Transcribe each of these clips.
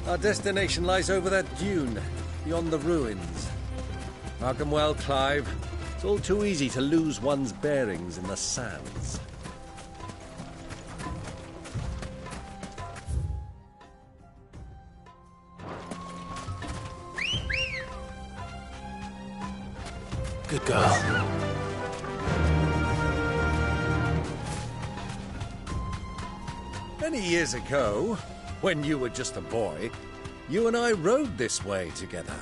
Our destination lies over that dune, beyond the ruins. Mark 'em well, Clive. It's all too easy to lose one's bearings in the sands. Good girl. Many years ago, when you were just a boy, you and I rode this way together,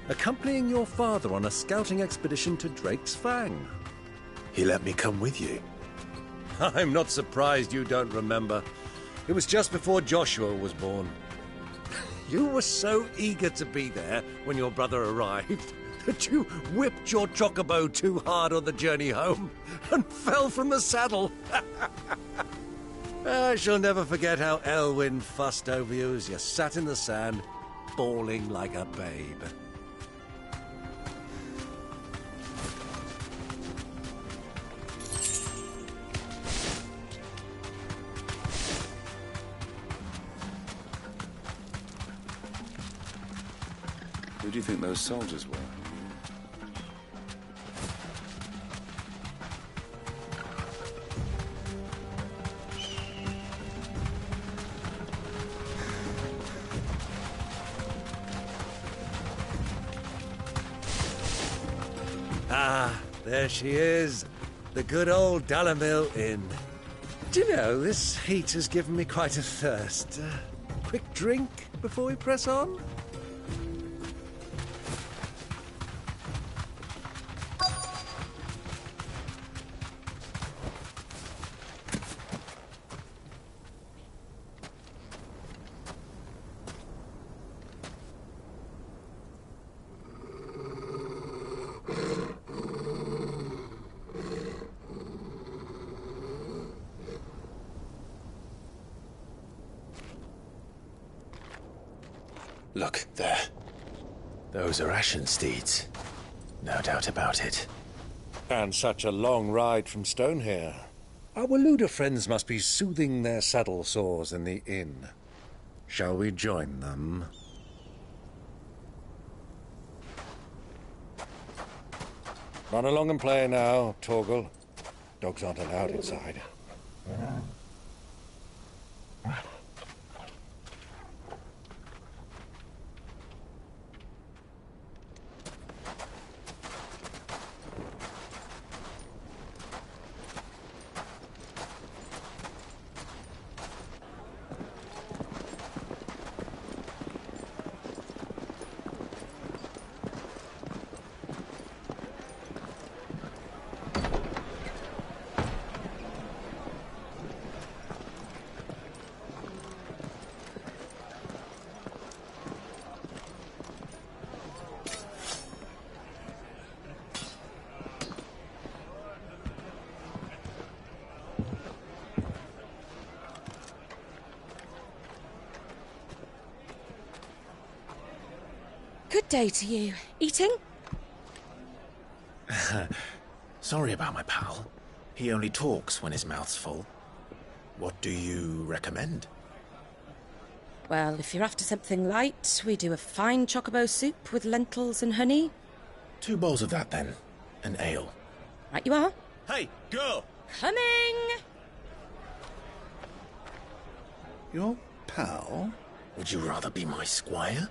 accompanying your father on a scouting expedition to Drake's Fang. He let me come with you. I'm not surprised you don't remember. It was just before Joshua was born. You were so eager to be there when your brother arrived that you whipped your chocobo too hard on the journey home and fell from the saddle. I shall never forget how Elwyn fussed over you as you sat in the sand, bawling like a babe. Who do you think those soldiers were? Ah, there she is. The good old Dalamil Inn. Do you know, this heat has given me quite a thirst. Quick drink before we press on? Look, there. Those are Ashen steeds. No doubt about it. And such a long ride from Stonehair. Our Waluda friends must be soothing their saddle sores in the inn. Shall we join them? Run along and play now, Torgal. Dogs aren't allowed inside. Good day to you. Eating? Sorry about my pal. He only talks when his mouth's full. What do you recommend? Well, if you're after something light, we do a fine chocobo soup with lentils and honey. 2 bowls of that, then. An ale. Right you are. Hey, girl! Coming! Your pal? Would you rather be my squire?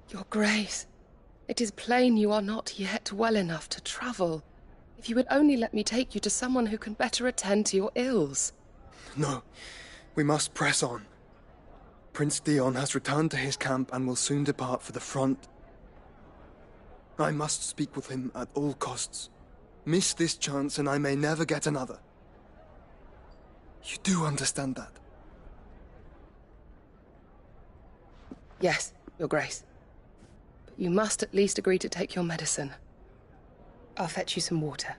Your Grace, it is plain you are not yet well enough to travel. If you would only let me take you to someone who can better attend to your ills. No. We must press on. Prince Dion has returned to his camp and will soon depart for the front. I must speak with him at all costs. Miss this chance and I may never get another. You do understand that? Yes, Your Grace. But you must at least agree to take your medicine. I'll fetch you some water.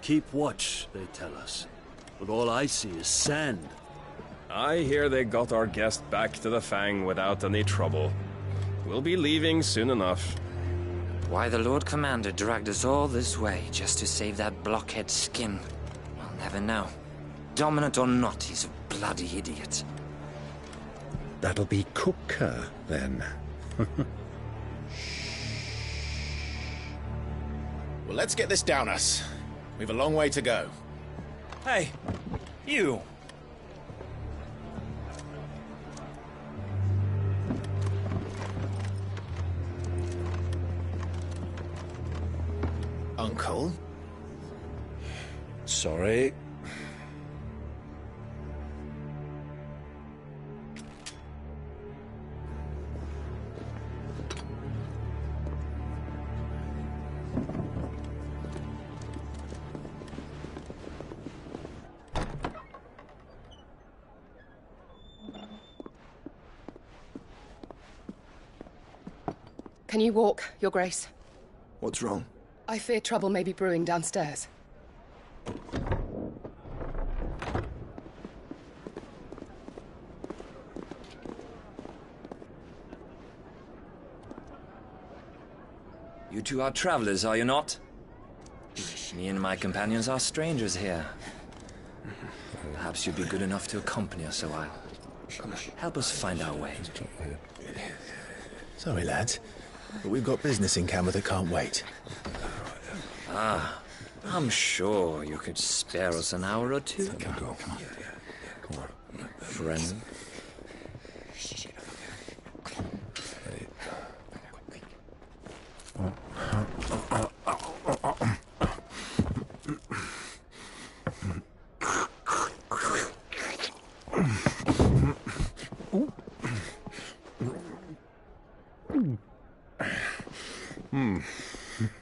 Keep watch, they tell us. But all I see is sand. I hear they got our guest back to the Fang without any trouble. We'll be leaving soon enough. Why the Lord Commander dragged us all this way just to save that blockhead's skin, I'll never know. Dominant or not, he's a bloody idiot. That'll be Cooker, then. Well, let's get this down us. We've a long way to go. Hey, you! Uncle? Sorry. Can you walk, Your Grace? What's wrong? I fear trouble may be brewing downstairs. You two are travelers, are you not? Me and my companions are strangers here. Perhaps you'd be good enough to accompany us a while. Help us find our way. Sorry, lads, but we've got business in camera that can't wait. Ah, I'm sure you could spare us an hour or two. Come on. Friend.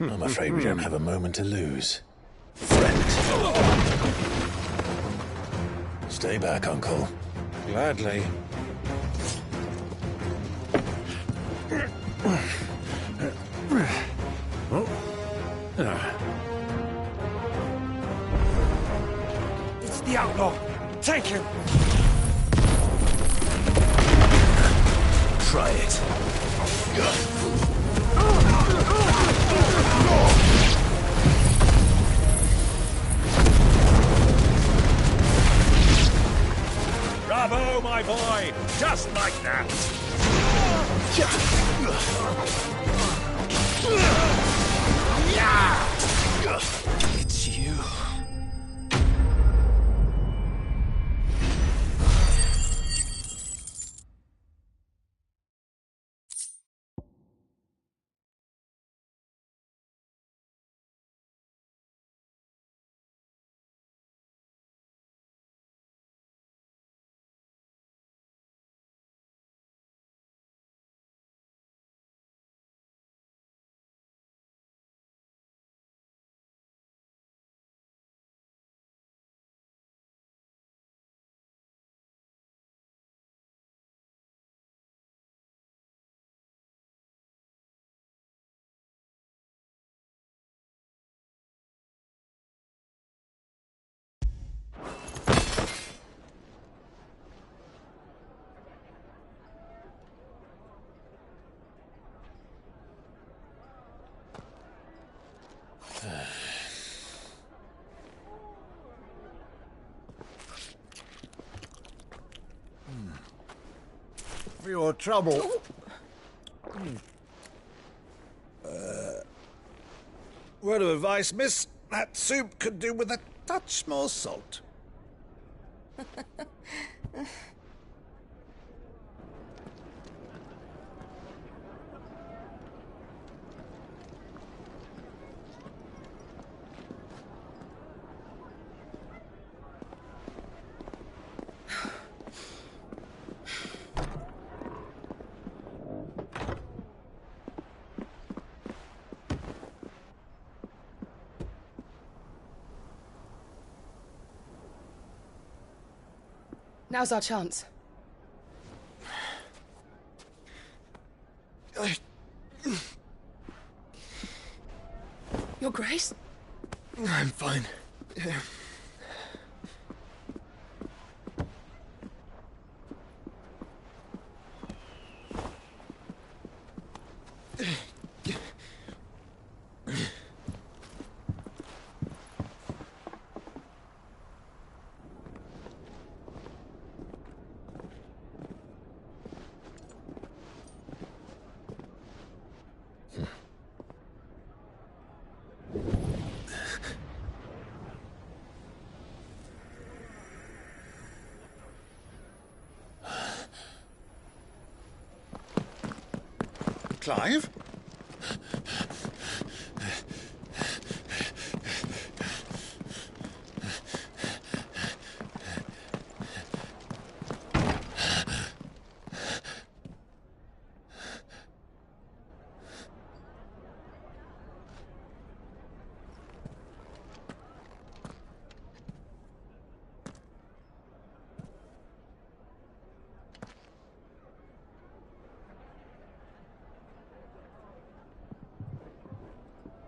I'm afraid we don't have a moment to lose. Friend. Stay back, Uncle. Gladly. It's the outlaw! Take him! Try it. Bravo, my boy! Just like that! It's you. for your trouble. Word of advice, miss. That soup could do with a touch more salt. Now's our chance. Your Grace? I'm fine. Clive?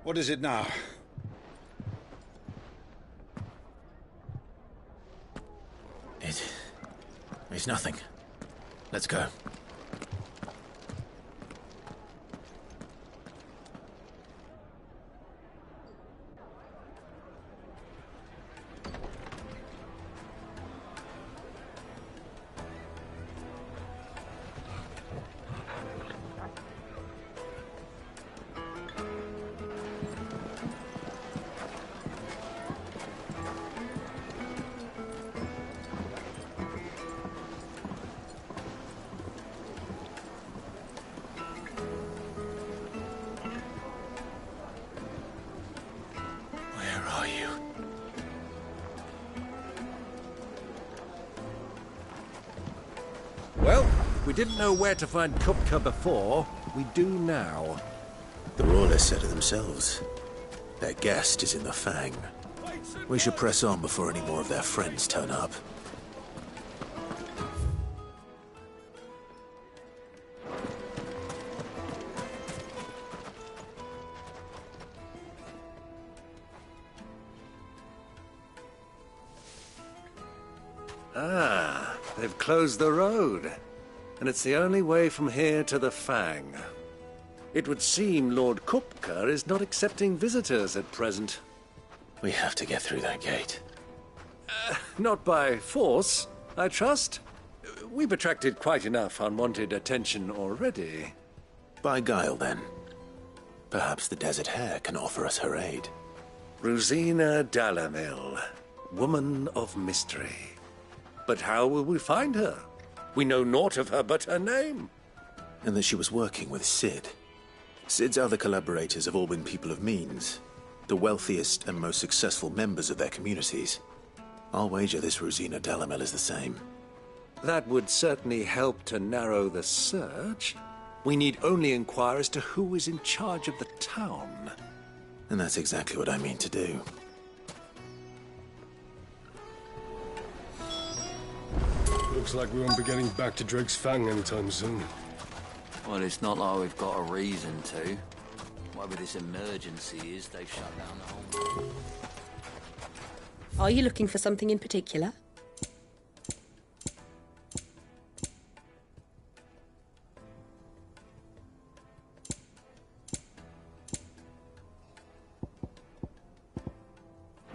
What is it now? It's nothing. Let's go. Well, we didn't know where to find Kupka before. We do now. The Royalists said it themselves. Their guest is in the Fang. We should press on before any more of their friends turn up. Ah, they've closed the road. And it's the only way from here to the Fang. It would seem Lord Kupka is not accepting visitors at present. We have to get through that gate. Not by force, I trust. We've attracted quite enough unwanted attention already. By guile, then. Perhaps the Desert Hare can offer us her aid. Rosina Dalamil, woman of mystery. But how will we find her? We know naught of her but her name. And that she was working with Sid. Sid's other collaborators have all been people of means, the wealthiest and most successful members of their communities. I'll wager this Rosina Dalamil is the same. That would certainly help to narrow the search. We need only inquire as to who is in charge of the town. And that's exactly what I mean to do. Looks like we won't be getting back to Drake's Fang anytime soon. Well, it's not like we've got a reason to. Whatever this emergency is, they've shut down the whole... Are you looking for something in particular?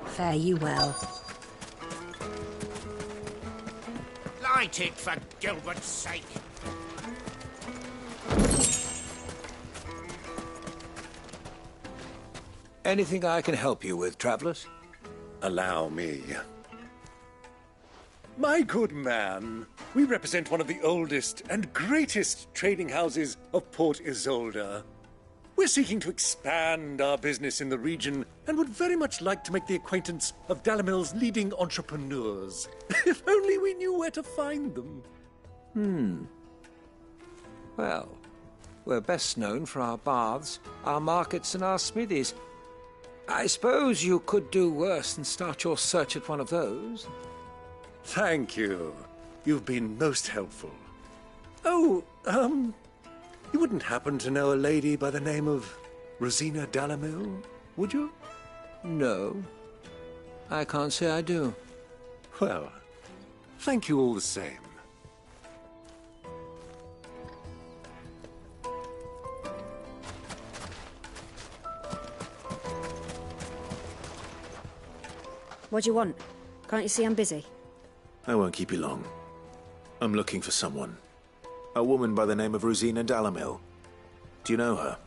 Fare you well. Light it, for Gilbert's sake. Anything I can help you with, travelers? Allow me. My good man, we represent one of the oldest and greatest trading houses of Port Isolde. We're seeking to expand our business in the region and would very much like to make the acquaintance of Dalamil's leading entrepreneurs. If only we knew where to find them. Well, we're best known for our baths, our markets, and our smithies. I suppose you could do worse than start your search at one of those. Thank you. You've been most helpful. Oh, you wouldn't happen to know a lady by the name of Rosina Dalamil, would you? No, I can't say I do. Well, thank you all the same. What do you want? Can't you see I'm busy? I won't keep you long. I'm looking for someone. A woman by the name of Rosina Dalamil. Do you know her?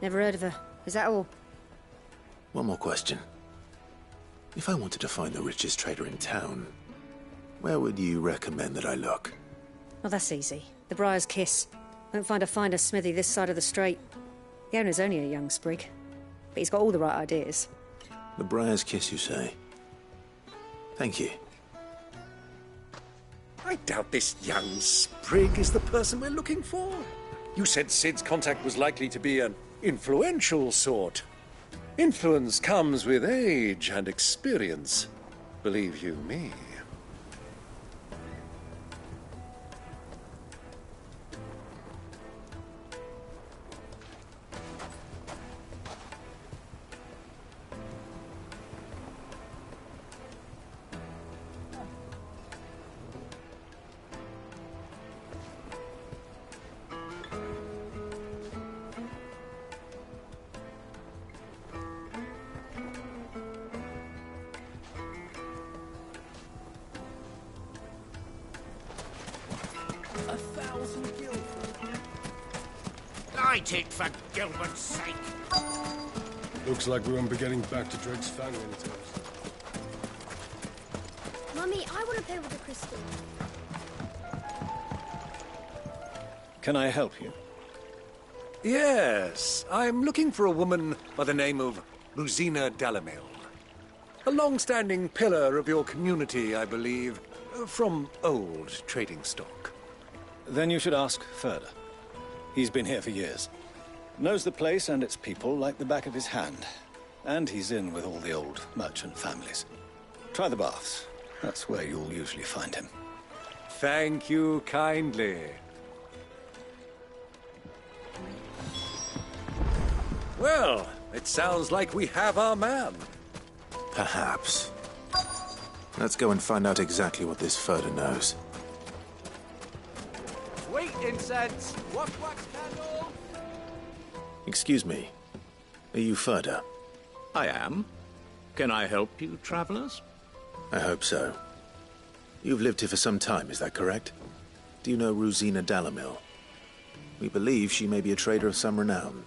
Never heard of her. Is that all? One more question. If I wanted to find the richest trader in town, where would you recommend that I look? Well, that's easy. The Briar's Kiss. Won't find a finer smithy this side of the strait. The owner's only a young sprig, but he's got all the right ideas. The Briar's Kiss, you say? Thank you. I doubt this young sprig is the person we're looking for. You said Sid's contact was likely to be an influential sort. Influence comes with age and experience, believe you me. Light it, for Gilbert's sake! Looks like we won't be getting back to Drake's Fang anytime. Mummy, I want to play with the crystal. Can I help you? Yes, I'm looking for a woman by the name of Rosina Dalamil. A long-standing pillar of your community, I believe, from old trading stock. Then you should ask Ferda. He's been here for years. Knows the place and its people like the back of his hand. And he's in with all the old merchant families. Try the baths. That's where you'll usually find him. Thank you kindly. Well, it sounds like we have our man. Perhaps. Let's go and find out exactly what this Ferda knows. Sweet incense! Wax candle! Excuse me. Are you Ferda? I am. Can I help you, travelers? I hope so. You've lived here for some time, is that correct? Do you know Rosina Dalamil? We believe she may be a trader of some renown.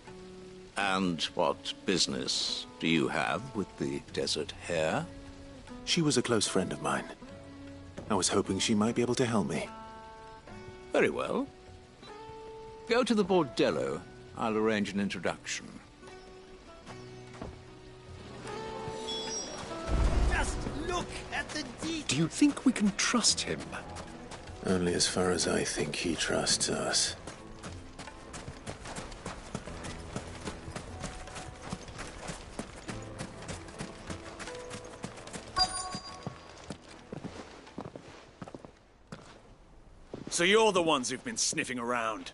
And what business do you have with the desert hare? She was a close friend of mine. I was hoping she might be able to help me. Very well. Go to the bordello. I'll arrange an introduction. Just look at the details! Do you think we can trust him? Only as far as I think he trusts us. So you're the ones who've been sniffing around.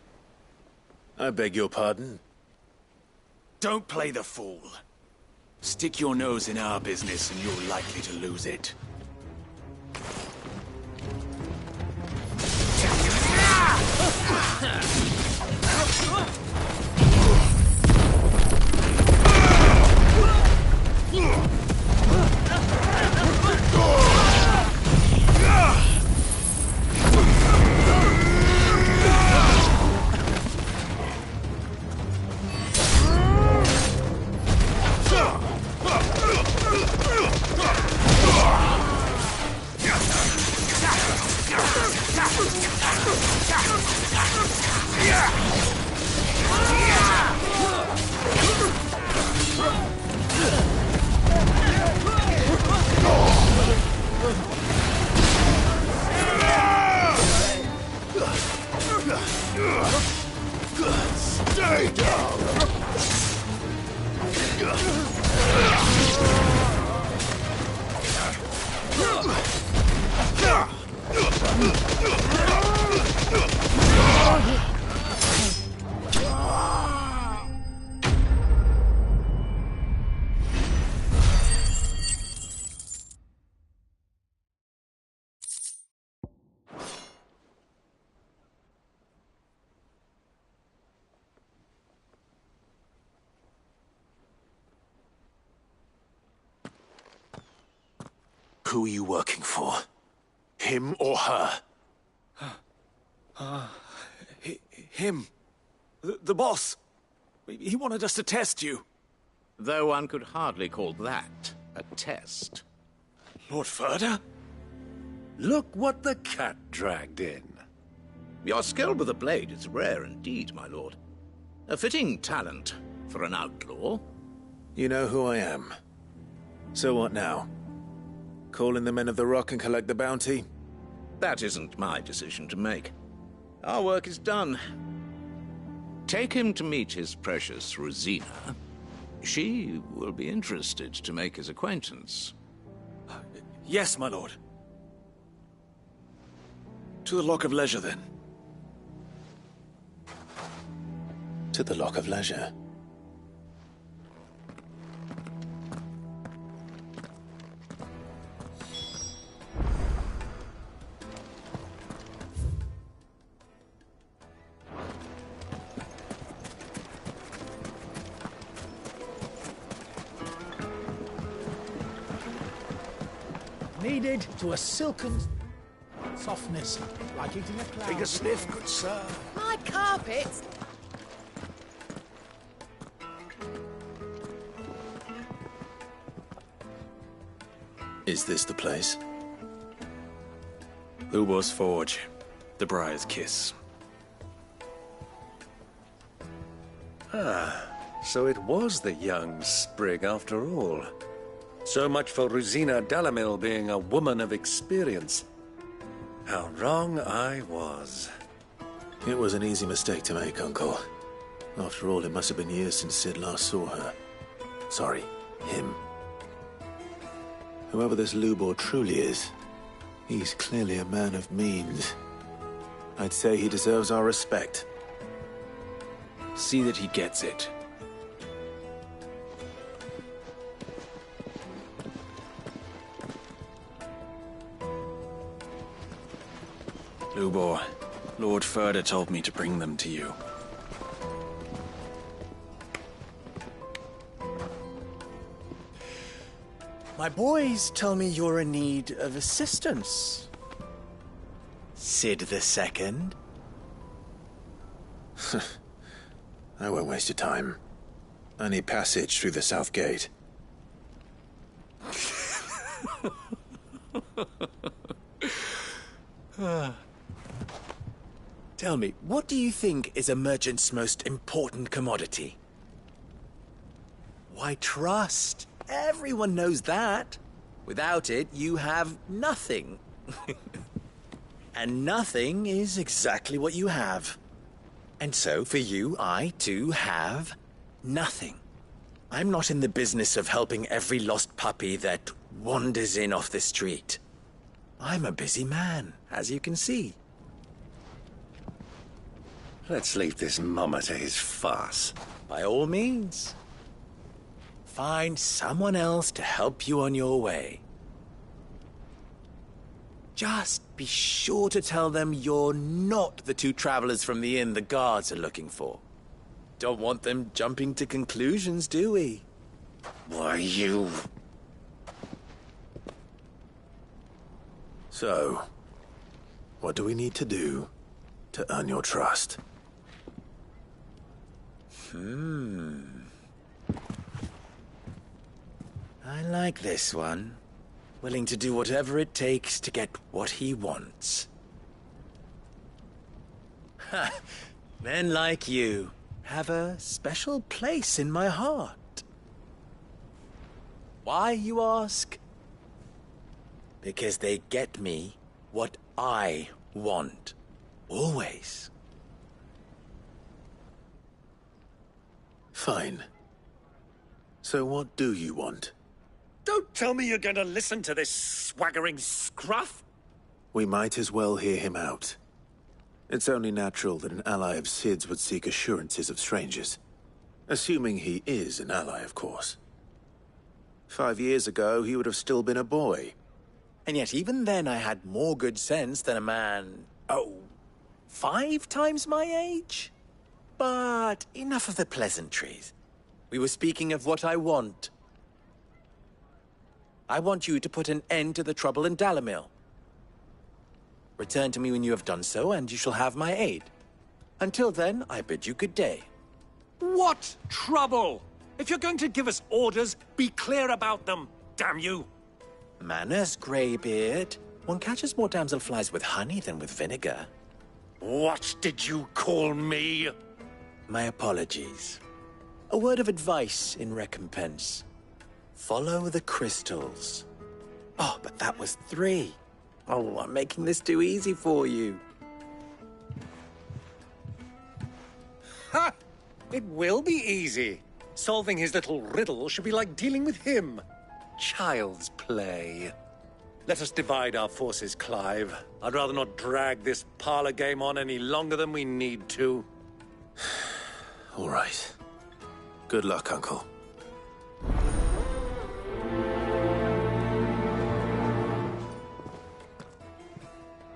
I beg your pardon? Don't play the fool. Stick your nose in our business and you're likely to lose it. Stay down! Who are you working for? Him or her? Him. The boss. He wanted us to test you. Though one could hardly call that a test. Lord Ferda? Look what the cat dragged in. Your skill with the blade is rare indeed, my lord. A fitting talent for an outlaw. You know who I am. So what now? Call in the Men of the Rock and collect the bounty? That isn't my decision to make. Our work is done. Take him to meet his precious Rosina. She will be interested to make his acquaintance. Yes, my lord. To the Lock of Leisure, then. To the Lock of Leisure. Needed to a silken softness, like eating a cloud. Take a sniff, good sir. My carpet! Is this the place? Lubor's Forge. The Briar's Kiss. Ah, so it was the young sprig after all. So much for Rosina Delamil being a woman of experience. How wrong I was. It was an easy mistake to make, Uncle. After all, it must have been years since Sid last saw her. Sorry, him. Whoever this Lubor truly is, he's clearly a man of means. I'd say he deserves our respect. See that he gets it. Lubor, Lord Ferda told me to bring them to you. My boys tell me you're in need of assistance. Sid the Second? I won't waste your time. I need passage through the south gate. Tell me, what do you think is a merchant's most important commodity? Why, trust. Everyone knows that. Without it, you have nothing. And nothing is exactly what you have. And so, for you, I, too, have nothing. I'm not in the business of helping every lost puppy that wanders in off the street. I'm a busy man, as you can see. Let's leave this mummer to his farce. By all means. Find someone else to help you on your way. Just be sure to tell them you're not the two travelers from the inn the guards are looking for. Don't want them jumping to conclusions, do we? Why, you... So, what do we need to do to earn your trust? I like this one. Willing to do whatever it takes to get what he wants. Men like you have a special place in my heart. Why, you ask? Because they get me what I want. Always. Fine. So what do you want? Don't tell me you're going to listen to this swaggering scruff! We might as well hear him out. It's only natural that an ally of Sid's would seek assurances of strangers. Assuming he is an ally, of course. 5 years ago, he would have still been a boy. And yet even then I had more good sense than a man, 5 times my age? But enough of the pleasantries. We were speaking of what I want. I want you to put an end to the trouble in Dalamil. Return to me when you have done so, and you shall have my aid. Until then, I bid you good day. What trouble? If you're going to give us orders, be clear about them, damn you! Manners, Greybeard. One catches more damselflies with honey than with vinegar. What did you call me? My apologies. A word of advice in recompense. Follow the crystals. Oh, but that was 3. Oh, I'm making this too easy for you. Ha! It will be easy. Solving his little riddle should be like dealing with him. Child's play. Let us divide our forces, Clive. I'd rather not drag this parlor game on any longer than we need to. All right. Good luck, Uncle.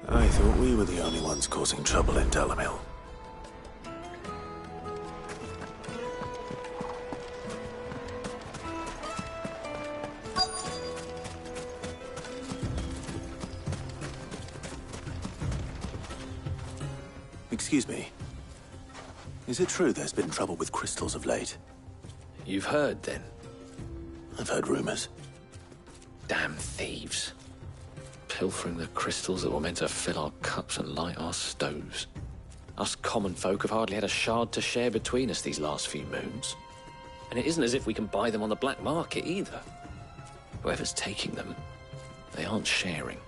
I thought we were the only ones causing trouble in Dalamil. Excuse me. Is it true there's been trouble with crystals of late? You've heard, then? I've heard rumors. Damn thieves. Pilfering the crystals that were meant to fill our cups and light our stoves. Us common folk have hardly had a shard to share between us these last few moons. And it isn't as if we can buy them on the black market either. Whoever's taking them, they aren't sharing.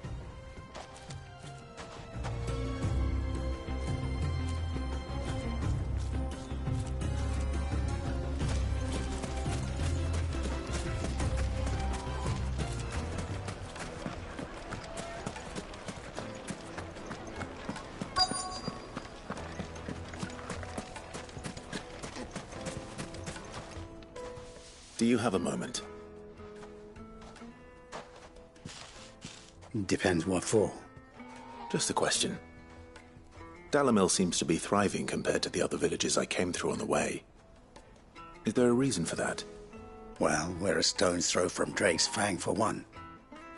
Do you have a moment? Depends what for. Just a question. Dalamil seems to be thriving compared to the other villages I came through on the way. Is there a reason for that? Well, we're a stone's throw from Drake's Fang, for one.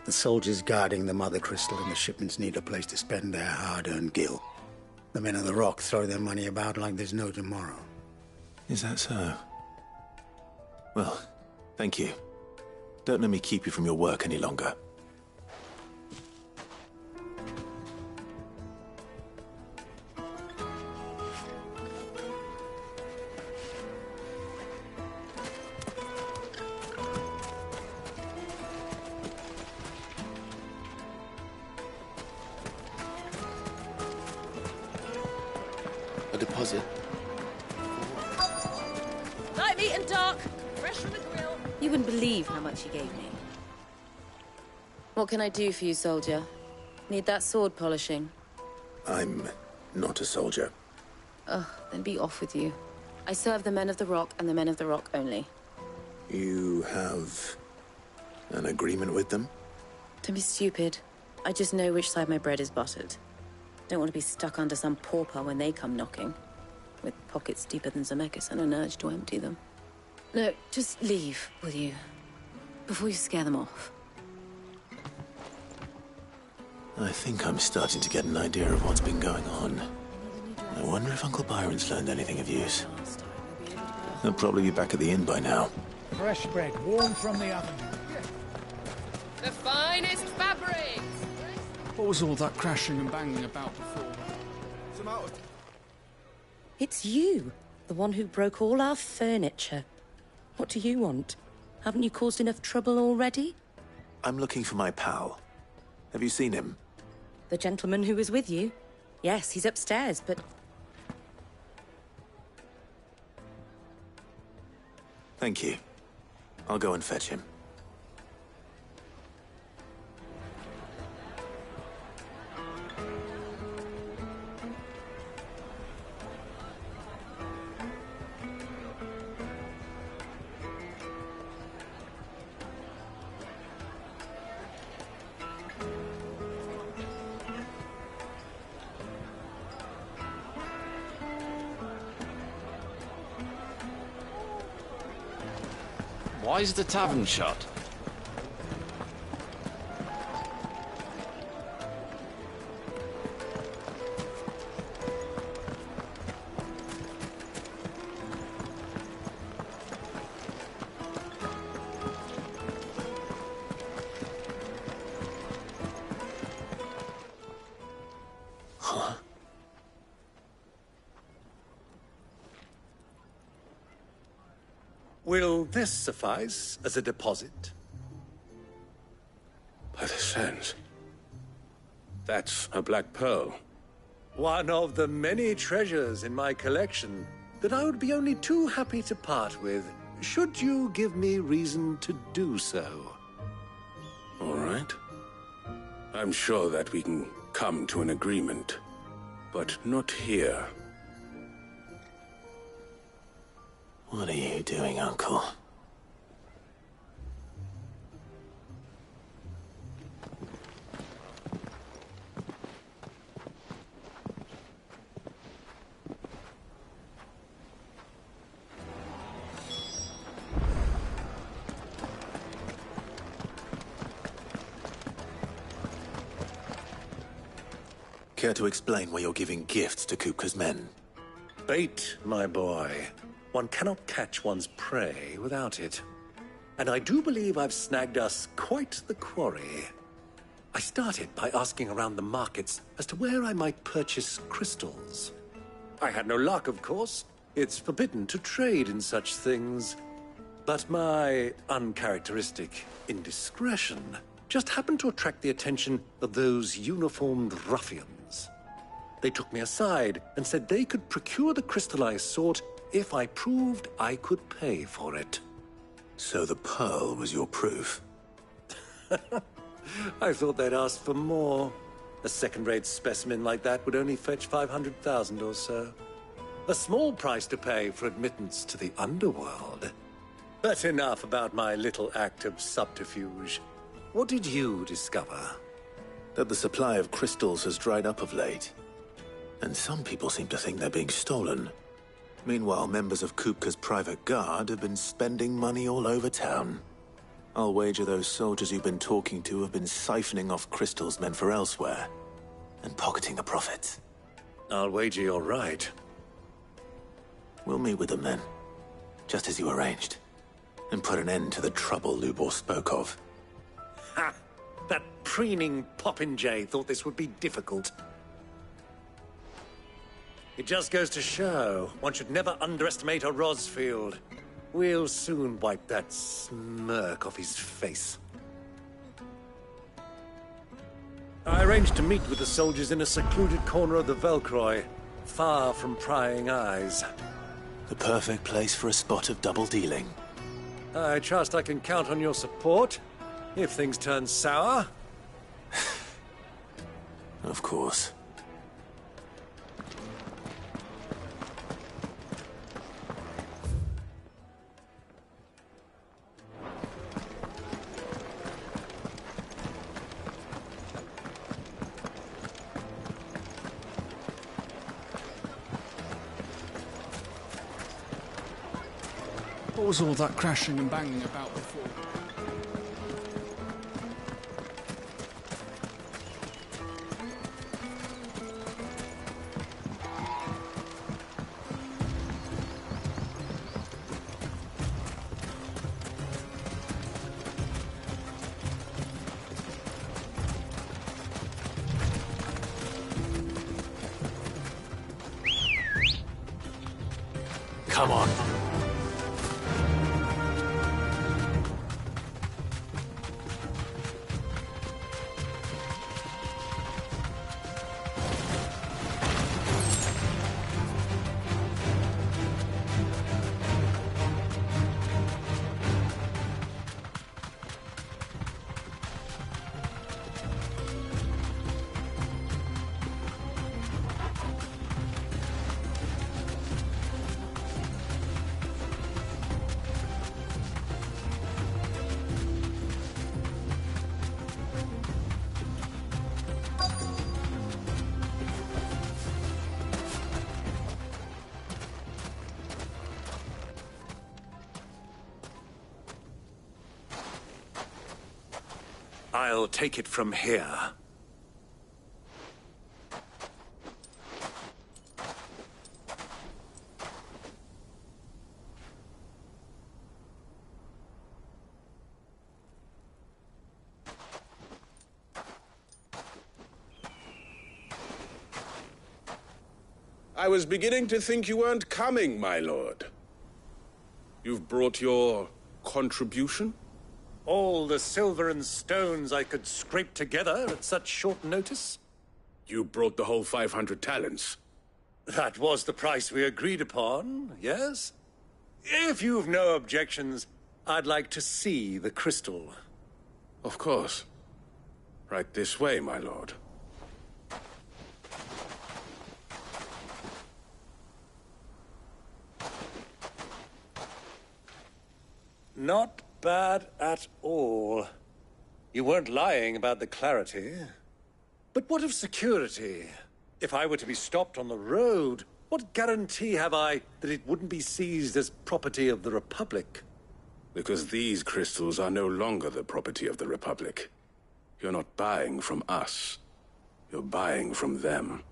The soldiers guarding the Mother Crystal and the shipments need a place to spend their hard-earned gil. The men of the Rock throw their money about like there's no tomorrow. Is that so? Well, thank you. Don't let me keep you from your work any longer. A deposit. Light meat and dark, fresh from the grill. You wouldn't believe how much he gave me. What can I do for you, soldier? Need that sword polishing? I'm not a soldier. Oh, then be off with you. I serve the men of the Rock and the men of the Rock only. You have an agreement with them? Don't be stupid. I just know which side my bread is buttered. Don't want to be stuck under some pauper when they come knocking. With pockets deeper than Zemeckis and an urge to empty them. No, just leave, will you? Before you scare them off. I think I'm starting to get an idea of what's been going on. I wonder if Uncle Byron's learned anything of use. He'll probably be back at the inn by now. Fresh bread, warm from the oven. The finest fabrics! What was all that crashing and banging about before? It's you, the one who broke all our furniture. What do you want? Haven't you caused enough trouble already? I'm looking for my pal. Have you seen him? The gentleman who was with you? Yes, he's upstairs, but... Thank you. I'll go and fetch him. Why is the tavern shut? Huh? Will this suffice as a deposit? By the sands. That's a black pearl. One of the many treasures in my collection that I would be only too happy to part with, should you give me reason to do so. All right. I'm sure that we can come to an agreement, but not here. What are you doing, Uncle? Care to explain why you're giving gifts to Kupka's men? Bait, my boy. One cannot catch one's prey without it. And I do believe I've snagged us quite the quarry. I started by asking around the markets as to where I might purchase crystals. I had no luck, of course. It's forbidden to trade in such things. But my uncharacteristic indiscretion just happened to attract the attention of those uniformed ruffians. They took me aside and said they could procure the crystal I sought if I proved I could pay for it. So the pearl was your proof? I thought they'd ask for more. A second-rate specimen like that would only fetch 500,000 or so. A small price to pay for admittance to the underworld. But enough about my little act of subterfuge. What did you discover? That the supply of crystals has dried up of late. And some people seem to think they're being stolen. Meanwhile, members of Kupka's private guard have been spending money all over town. I'll wager those soldiers you've been talking to have been siphoning off crystals meant for elsewhere, and pocketing the profits. I'll wager you're right. We'll meet with them then, just as you arranged, and put an end to the trouble Lubor spoke of. Ha! That preening popinjay thought this would be difficult. It just goes to show, one should never underestimate a Rosfield. We'll soon wipe that smirk off his face. I arranged to meet with the soldiers in a secluded corner of the Velcroy, far from prying eyes. The perfect place for a spot of double dealing. I trust I can count on your support, if things turn sour. Of course. What was all that crashing and banging about before? Come on. I'll take it from here. I was beginning to think you weren't coming, my lord. You've brought your contribution? All the silver and stones I could scrape together at such short notice? You brought the whole 500 talents. That was the price we agreed upon, yes? If you've no objections, I'd like to see the crystal. Of course. Right this way, my lord. Not bad at all. You weren't lying about the clarity. But what of security? If I were to be stopped on the road, what guarantee have I that it wouldn't be seized as property of the Republic? Because these crystals are no longer the property of the Republic. You're not buying from us. You're buying from them.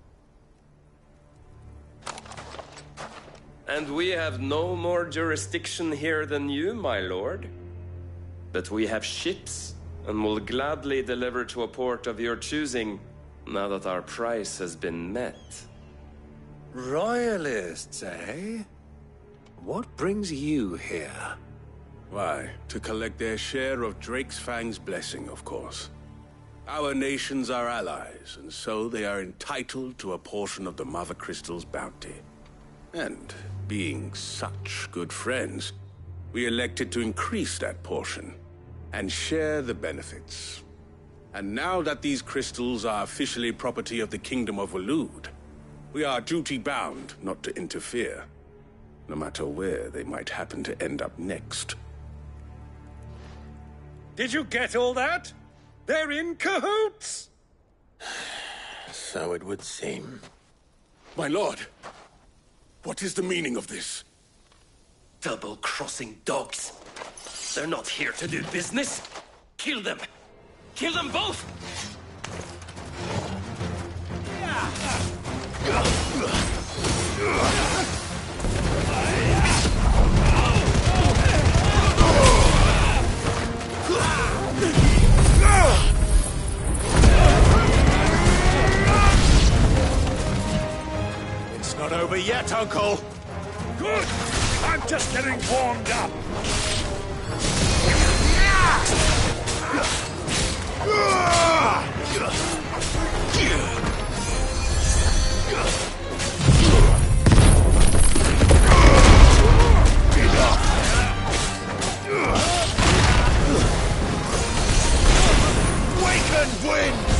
And we have no more jurisdiction here than you, my lord. But we have ships, and will gladly deliver to a port of your choosing, now that our price has been met. Royalists, eh? What brings you here? Why, to collect their share of Drake's Fang's blessing, of course. Our nations are allies, and so they are entitled to a portion of the Mother Crystal's bounty. And, being such good friends, we elected to increase that portion and share the benefits. And now that these crystals are officially property of the Kingdom of Waloed, we are duty-bound not to interfere, no matter where they might happen to end up next. Did you get all that? They're in cahoots! So it would seem. My lord, what is the meaning of this? Double-crossing dogs. They're not here to do business. Kill them. Kill them both! It's not over yet, Uncle. Good! I'm just getting warmed up. Waken winds!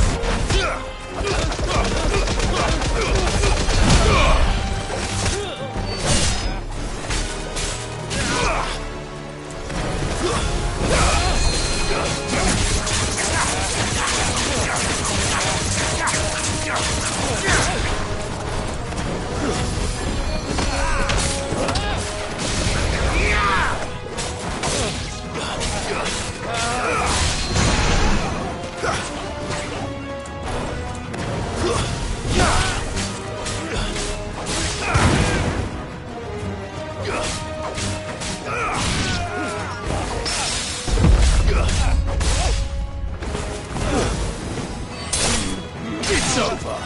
It's over.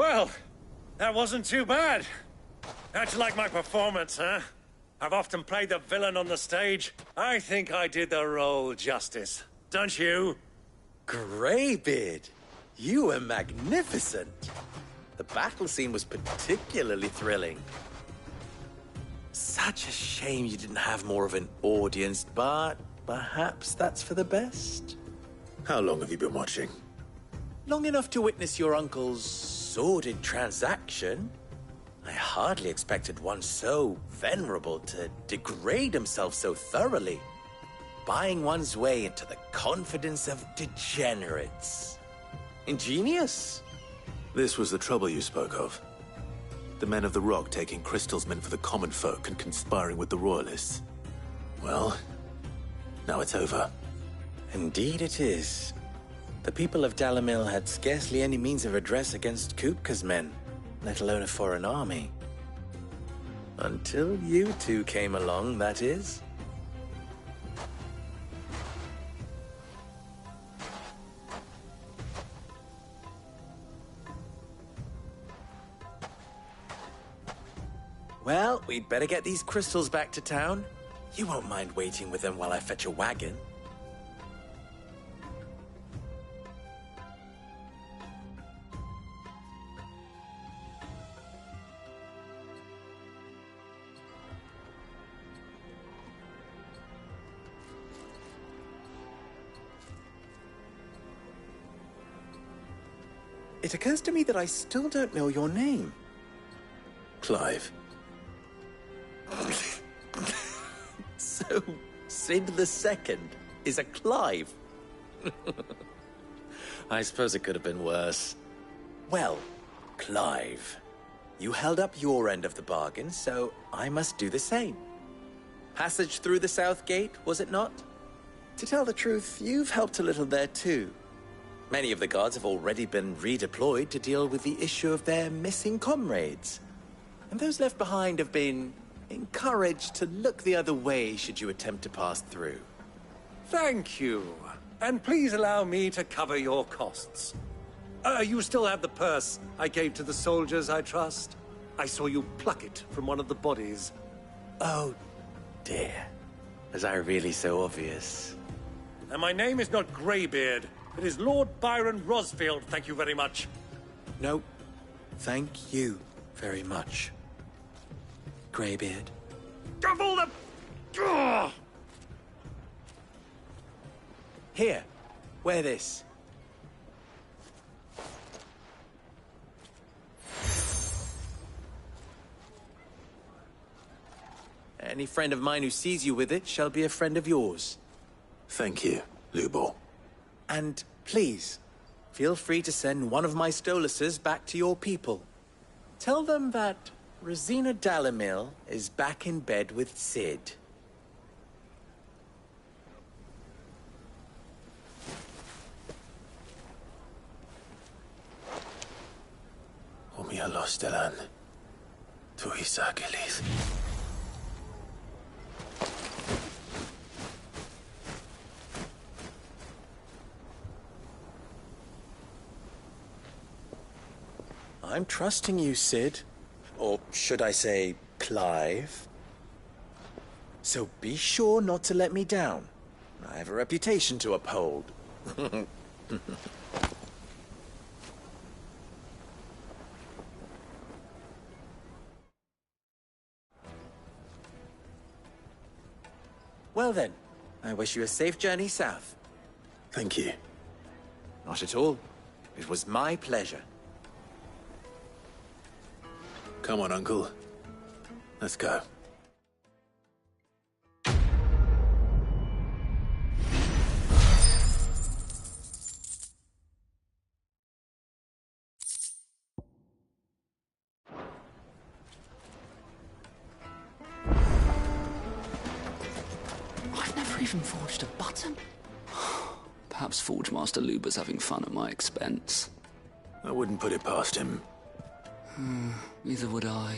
Well, that wasn't too bad. How'd you like my performance, huh? I've often played the villain on the stage. I think I did the role justice. Don't you? Greybeard, you were magnificent. The battle scene was particularly thrilling. Such a shame you didn't have more of an audience, but perhaps that's for the best. How long have you been watching? Long enough to witness your uncle's sordid transaction. I hardly expected one so venerable to degrade himself so thoroughly, buying one's way into the confidence of degenerates. Ingenious. This was the trouble you spoke of. The men of the Rock taking crystals meant for the common folk and conspiring with the Royalists. Well, now it's over. Indeed it is. The people of Dalamil had scarcely any means of redress against Kupka's men, let alone a foreign army. Until you two came along, that is. Well, we'd better get these crystals back to town. You won't mind waiting with them while I fetch a wagon. It occurs to me that I still don't know your name. Clive. So, Sid the Second is a Clive. I suppose it could have been worse. Well, Clive, you held up your end of the bargain, so I must do the same. Passage through the South Gate, was it not? To tell the truth, you've helped a little there too. Many of the guards have already been redeployed to deal with the issue of their missing comrades. And those left behind have been encouraged to look the other way should you attempt to pass through. Thank you. And please allow me to cover your costs. You still have the purse I gave to the soldiers, I trust? I saw you pluck it from one of the bodies. Oh, dear. Was I really so obvious? And my name is not Greybeard. It is Lord Byron Rosfield, thank you very much. No, thank you very much, Greybeard. Double the... Ugh! Here, wear this. Any friend of mine who sees you with it shall be a friend of yours. Thank you, Lubor. And please, feel free to send one of my Stolasses back to your people. Tell them that Rosina Dalamil is back in bed with Sid. Omia Lostelan. Tuisa Achilles. I'm trusting you, Sid. Or should I say, Clive? So be sure not to let me down. I have a reputation to uphold. Well then, I wish you a safe journey south. Thank you. Not at all. It was my pleasure. Come on, Uncle. Let's go. I've never even forged a button. Perhaps Forge Master Luber's having fun at my expense. I wouldn't put it past him. Neither would I.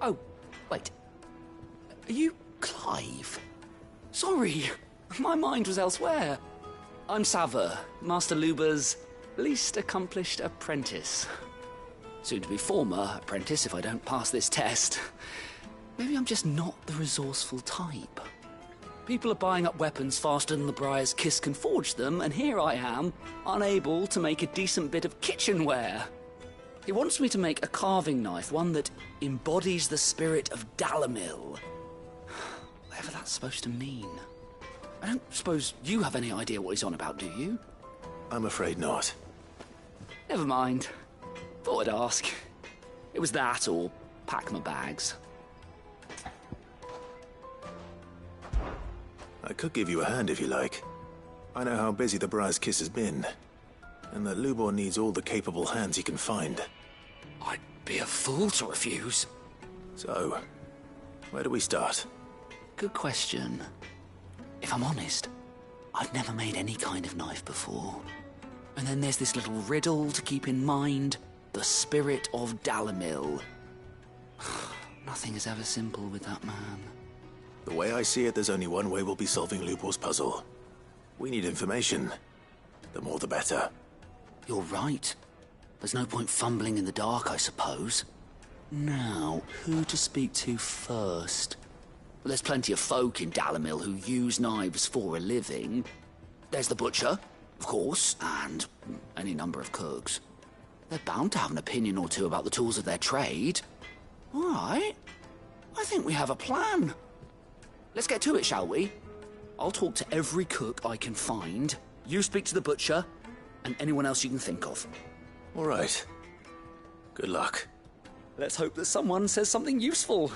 Oh, wait. Are you Clive? Sorry, my mind was elsewhere. I'm Sava, Master Luber's least accomplished apprentice. Soon to be former apprentice if I don't pass this test. Maybe I'm just not the resourceful type. People are buying up weapons faster than the Briar's Kiss can forge them, and here I am, unable to make a decent bit of kitchenware. He wants me to make a carving knife, one that embodies the spirit of Dalamil. Whatever that's supposed to mean. I don't suppose you have any idea what he's on about, do you? I'm afraid not. Never mind. Thought I'd ask. It was that or pack my bags. I could give you a hand if you like. I know how busy the Briar's Kiss has been, and that Lubor needs all the capable hands he can find. I'd be a fool to refuse. So, where do we start? Good question. If I'm honest, I've never made any kind of knife before. And then there's this little riddle to keep in mind. The spirit of Dalamil. Nothing is ever simple with that man. The way I see it, there's only one way we'll be solving Lubor's puzzle. We need information. The more the better. You're right. There's no point fumbling in the dark, I suppose. Now, who to speak to first? Well, there's plenty of folk in Dalamil who use knives for a living. There's the butcher, of course, and any number of cooks. They're bound to have an opinion or two about the tools of their trade. All right. I think we have a plan. Let's get to it, shall we? I'll talk to every cook I can find. You speak to the butcher, and anyone else you can think of. All right. Good luck. Let's hope that someone says something useful.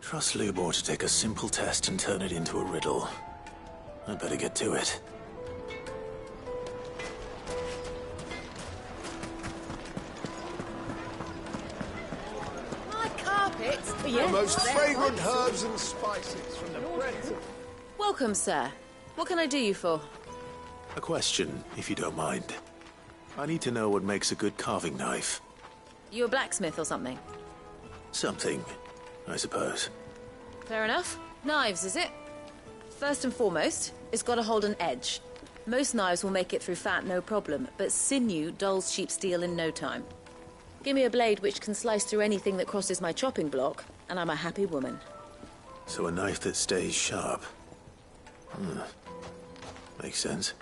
Trust Lubor to take a simple test and turn it into a riddle. I'd better get to it. My carpet? The most fragrant herbs and spices from the breadth of... Welcome, sir. What can I do you for? A question, if you don't mind. I need to know what makes a good carving knife. You a blacksmith or something? Something, I suppose. Fair enough. Knives, is it? First and foremost, it's got to hold an edge. Most knives will make it through fat, no problem, but sinew dulls cheap steel in no time. Give me a blade which can slice through anything that crosses my chopping block, and I'm a happy woman. So a knife that stays sharp. Makes sense.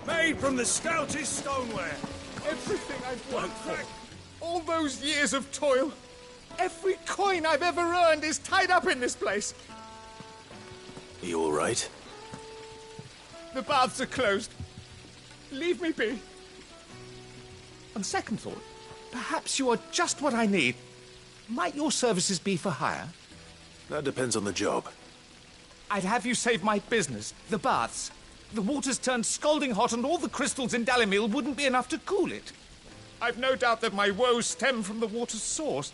Made from the stoutest stoneware. Everything I've worked for. All those years of toil. Every coin I've ever earned is tied up in this place. Are you all right? The baths are closed. Leave me be. On second thought, perhaps you are just what I need. Might your services be for hire? That depends on the job. I'd have you save my business, the baths. The water's turned scalding hot and all the crystals in Dalamil wouldn't be enough to cool it. I've no doubt that my woes stem from the water's source.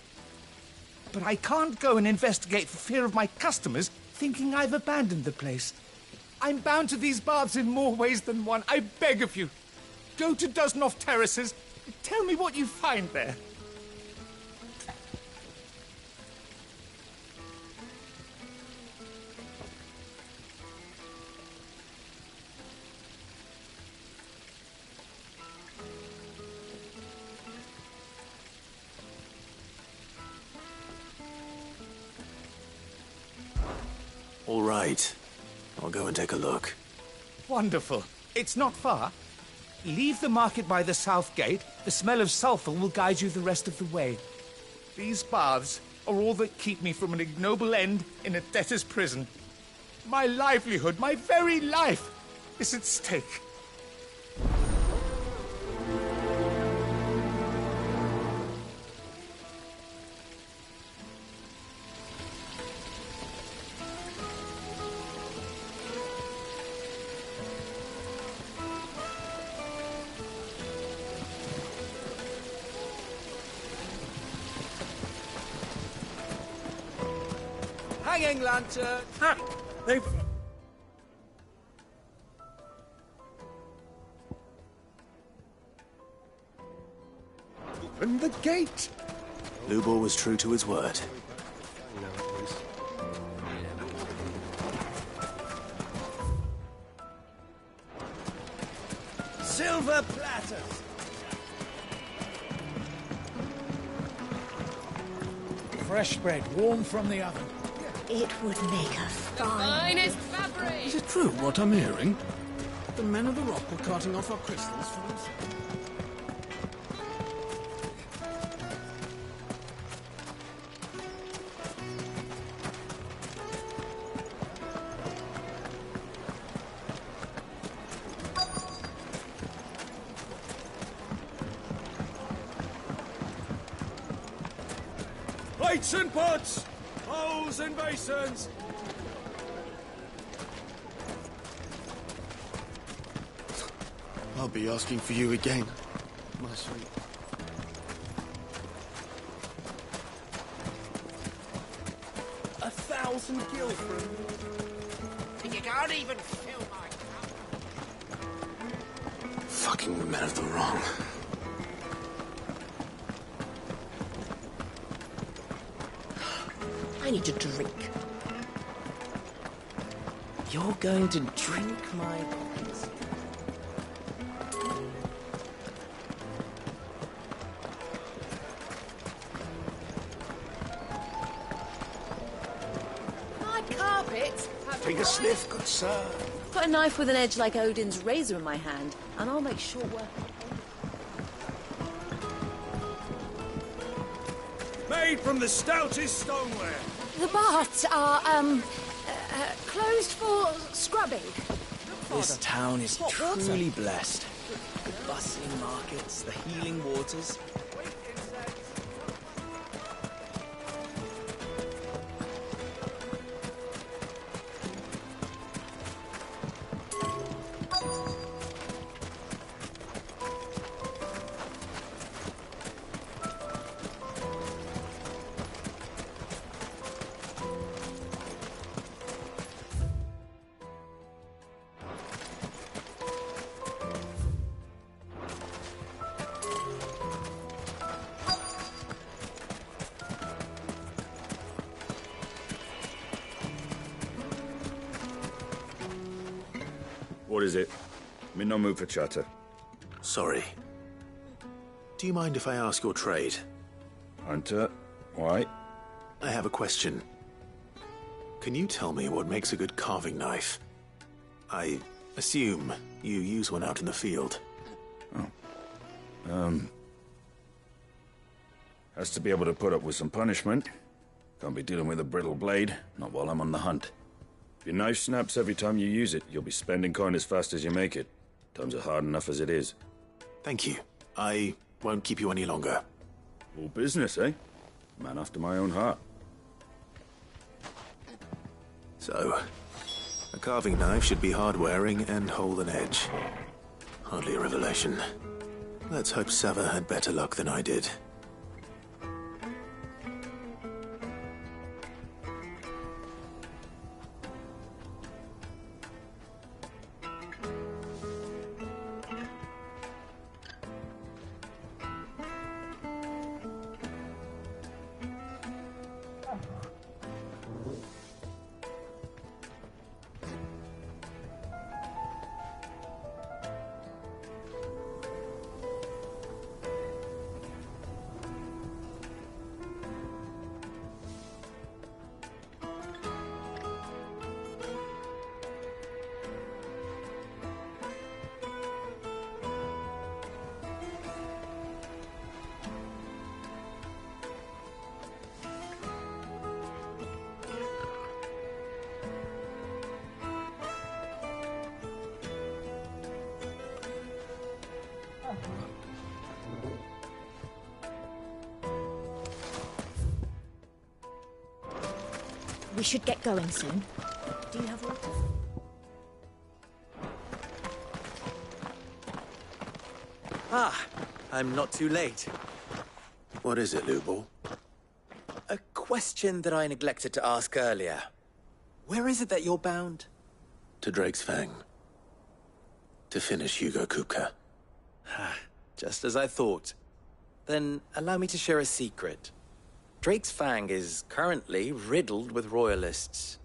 But I can't go and investigate for fear of my customers thinking I've abandoned the place. I'm bound to these baths in more ways than one. I beg of you. Go to Dusnoff Terraces. Tell me what you find there. All right. I'll go and take a look. Wonderful. It's not far. Leave the market by the south gate. The smell of sulphur will guide you the rest of the way. These baths are all that keep me from an ignoble end in a debtor's prison. My livelihood, my very life, is at stake. hanging lantern! Ha! They've... opened the gate! Lubor was true to his word. Silver platters! Fresh bread, warm from the oven. It would make a fine... Finest fabric! Is it true what I'm hearing? The men of the rock were carting off our crystals for themselves. Plates and pots! Bowls and basins! I'll be asking for you again, my sweet. A 1,000 gil for him. You can't even fill my cup. Fucking men of the wrong. I need a drink. You're going to drink my poison? My carpets have Take a sniff, good sir. Got a knife with an edge like Odin's razor in my hand, and I'll make short work. Made from the stoutest stoneware. The baths are, closed for scrubbing. This town is truly blessed. The bustling markets, the healing waters. What is it? I'm in no mood for chatter. Sorry. Do you mind if I ask your trade? Hunter, why? I have a question. Can you tell me what makes a good carving knife? I assume you use one out in the field. Has to be able to put up with some punishment. Can't be dealing with a brittle blade, not while I'm on the hunt. If your knife snaps every time you use it, you'll be spending coin as fast as you make it. Times are hard enough as it is. Thank you. I won't keep you any longer. All business, eh? Man after my own heart. So, a carving knife should be hard-wearing and hold an edge. Hardly a revelation. Let's hope Sava had better luck than I did. We should get going soon. Do you have water? Ah, I'm not too late. What is it, Lubor? A question that I neglected to ask earlier. Where is it that you're bound? To Drake's Fang. To finish Hugo Kupka. Just as I thought. Then allow me to share a secret. Drake's Fang is currently riddled with royalists.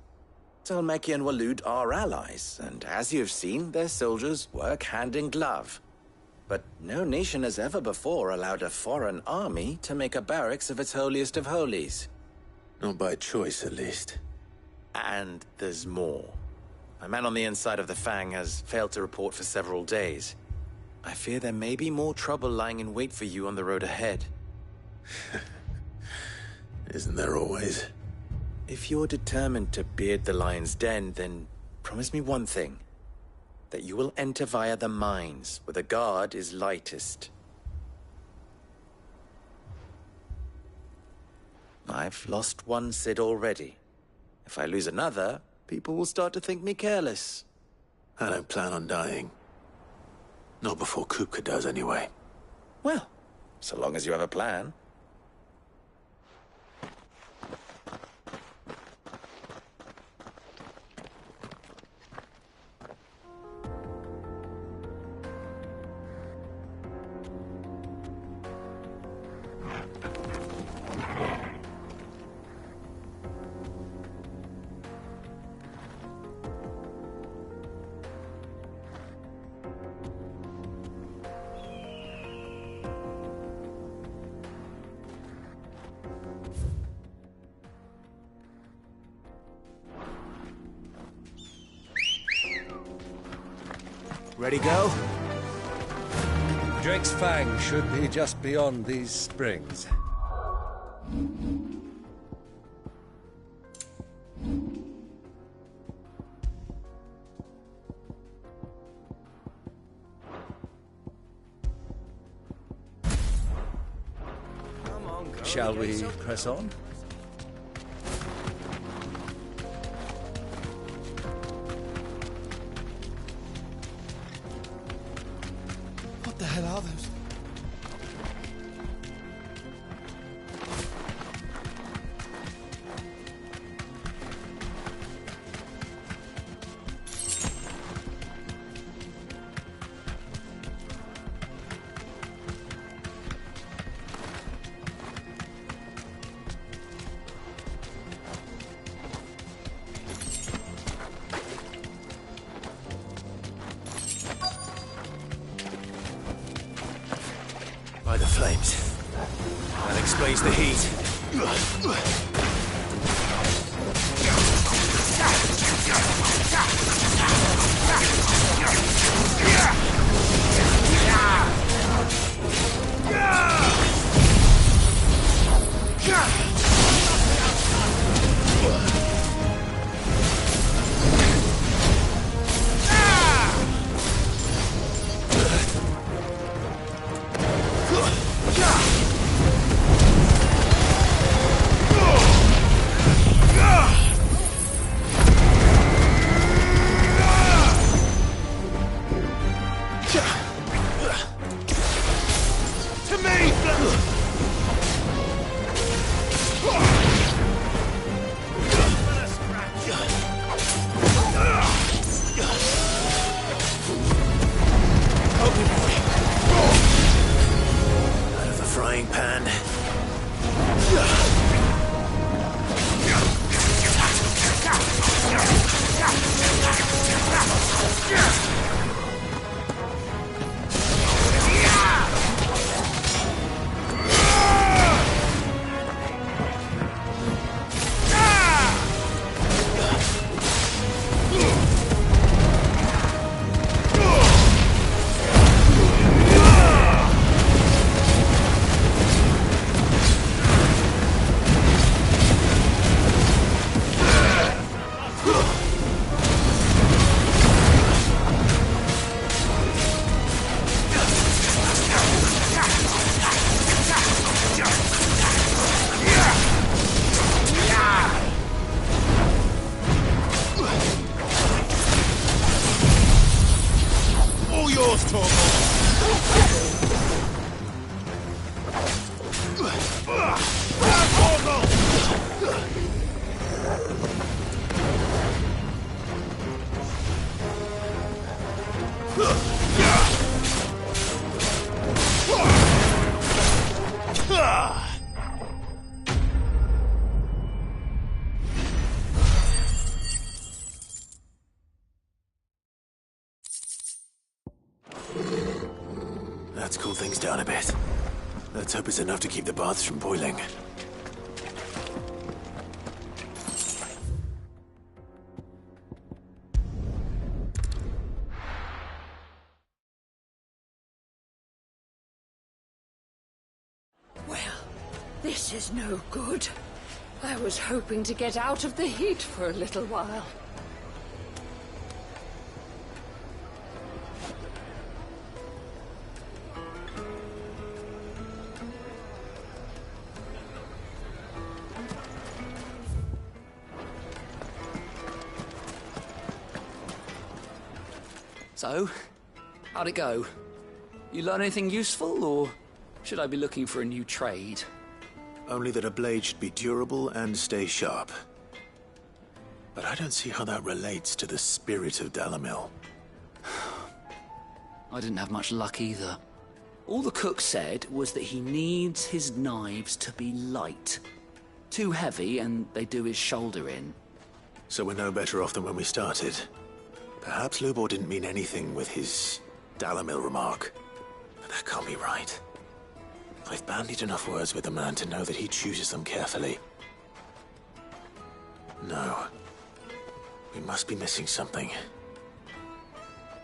Talmeki and Walud are allies, and as you've seen, their soldiers work hand in glove. But no nation has ever before allowed a foreign army to make a barracks of its holiest of holies. Not by choice, at least. And there's more. A man on the inside of the Fang has failed to report for several days. I fear there may be more trouble lying in wait for you on the road ahead. Isn't there always? If you're determined to beard the lion's den, then promise me one thing. That you will enter via the mines, where the guard is lightest. I've lost one Cid already. If I lose another, people will start to think me careless. I don't plan on dying. Not before Kupka does, anyway. Well, so long as you have a plan. Ready, go? Drake's Fang should be just beyond these springs. Shall we press on? What the hell are those? By the flames. That explains the heat. Out of the frying pan. All yours, Torgal. Let's cool things down a bit. Let's hope it's enough to keep the baths from boiling. Well, this is no good. I was hoping to get out of the heat for a little while. So, how'd it go? You learn anything useful, or should I be looking for a new trade? Only that a blade should be durable and stay sharp. But I don't see how that relates to the spirit of Dalimil. I didn't have much luck either. All the cook said was that he needs his knives to be light. Too heavy and they do his shoulder in. So we're no better off than when we started. Perhaps Lubor didn't mean anything with his Dalimil remark. But that can't be right. I've bandied enough words with the man to know that he chooses them carefully. No. We must be missing something.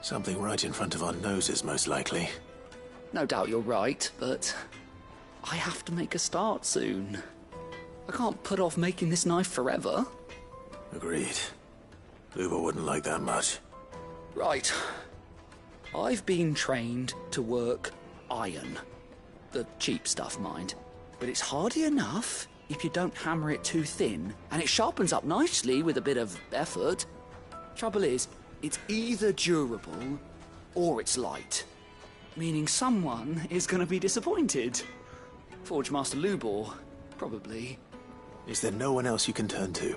Something right in front of our noses, most likely. No doubt you're right, but I have to make a start soon. I can't put off making this knife forever. Agreed. Lubor wouldn't like that much. Right. I've been trained to work iron. The cheap stuff, mind. But it's hardy enough if you don't hammer it too thin, and it sharpens up nicely with a bit of effort. Trouble is, it's either durable or it's light. Meaning someone is going to be disappointed. Forge Master Lubor, probably. Is there no one else you can turn to?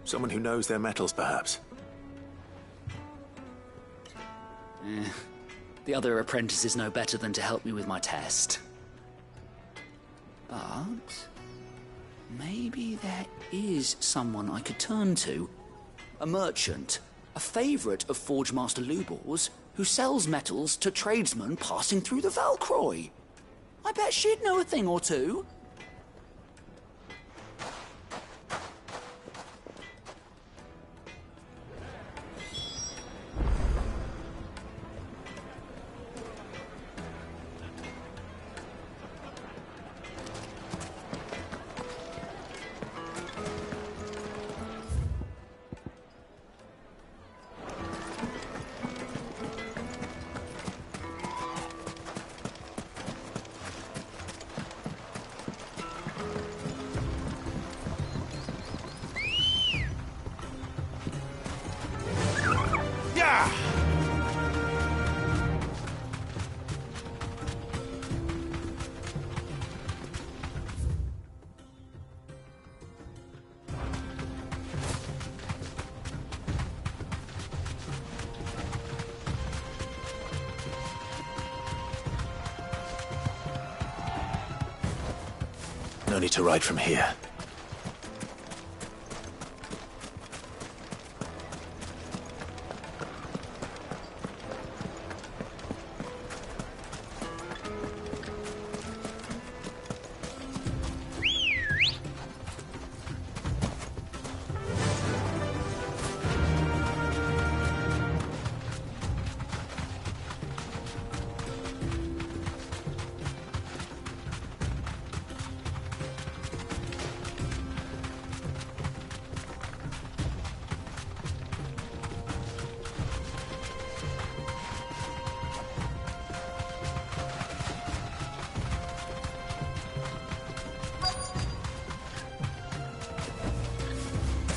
Someone who knows their metals, perhaps? The other apprentices know better than to help me with my test. But maybe there is someone I could turn to. A merchant, a favourite of Forge Master Lubor's, who sells metals to tradesmen passing through the Valcroy. I bet she'd know a thing or two. No need to ride from here.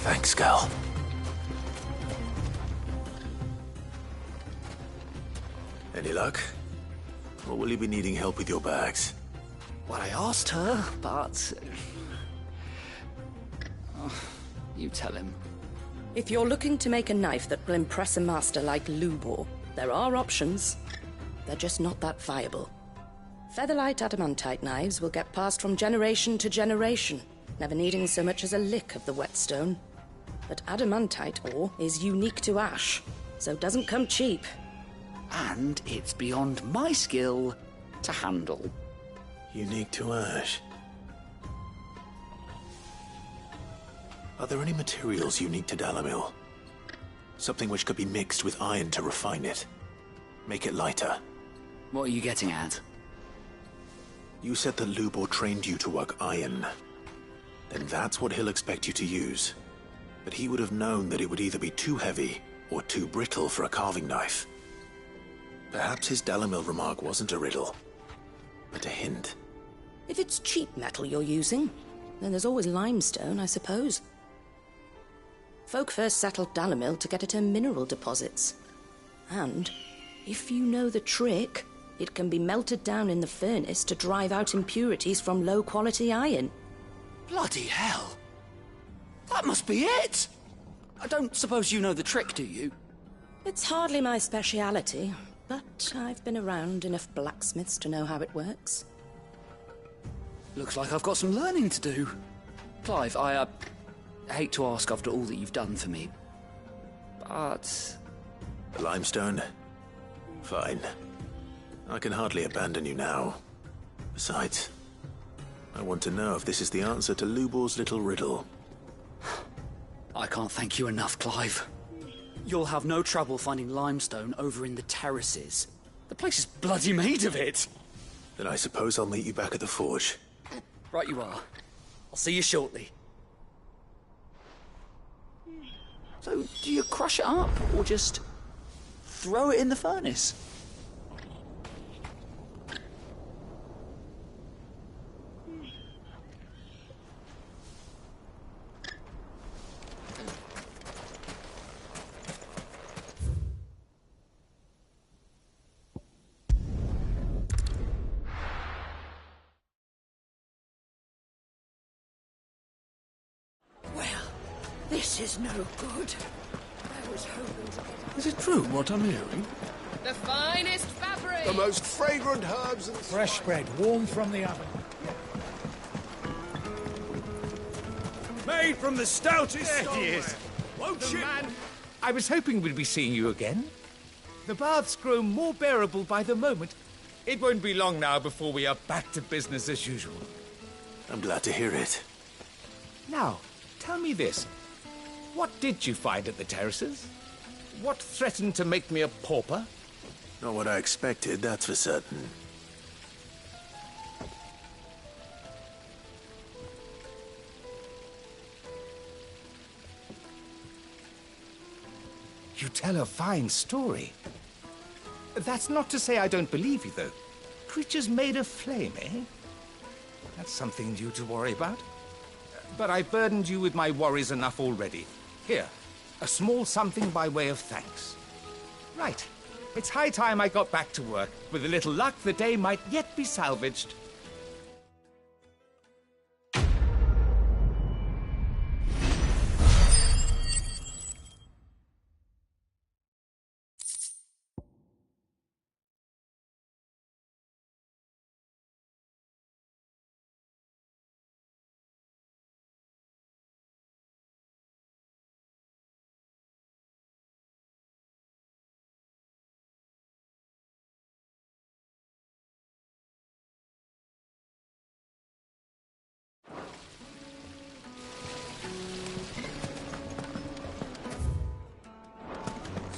Thanks, Gal. Any luck? Or will you be needing help with your bags? Well, I asked her, but... Oh, you tell him. If you're looking to make a knife that will impress a master like Lubor, There are options. They're just not that viable. Featherlight adamantite knives will get passed from generation to generation, never needing so much as a lick of the whetstone. But adamantite ore is unique to ash, so doesn't come cheap. And it's beyond my skill to handle. Unique to ash. Are there any materials unique to Dalimil? Something which could be mixed with iron to refine it. Make it lighter. What are you getting at? You said that Lubor trained you to work iron. Then that's what he'll expect you to use. But he would have known that it would either be too heavy or too brittle for a carving knife. Perhaps his Dalimil remark wasn't a riddle, but a hint. If it's cheap metal you're using, then there's always limestone, I suppose. Folk first settled Dalimil to get at her mineral deposits. And, if you know the trick, it can be melted down in the furnace to drive out impurities from low-quality iron. Bloody hell! That must be it! I don't suppose you know the trick, do you? It's hardly my speciality, but I've been around enough blacksmiths to know how it works. Looks like I've got some learning to do. Clive, I hate to ask after all that you've done for me, but... Limestone? Fine. I can hardly abandon you now. Besides, I want to know if this is the answer to Lubor's little riddle. I can't thank you enough, Clive. You'll have no trouble finding limestone over in the terraces. The place is bloody made of it. Then I suppose I'll meet you back at the forge. Right you are. I'll see you shortly. So, do you crush it up, or just throw it in the furnace? This is no good. I was hoping to get... Is it true what I'm hearing? The finest fabric! The most fragrant herbs and... Fresh bread, warm from the oven. Made from the stoutest stone. There he is. Won't you? Man, I was hoping we'd be seeing you again. The baths grow more bearable by the moment. It won't be long now before we are back to business as usual. I'm glad to hear it. Now, tell me this. What did you find at the terraces? What threatened to make me a pauper? Not what I expected, that's for certain. You tell a fine story. That's not to say I don't believe you, though. Creatures made of flame, eh? That's something new to worry about. But I've burdened you with my worries enough already. Here, a small something by way of thanks. Right. It's high time I got back to work. With a little luck, the day might yet be salvaged.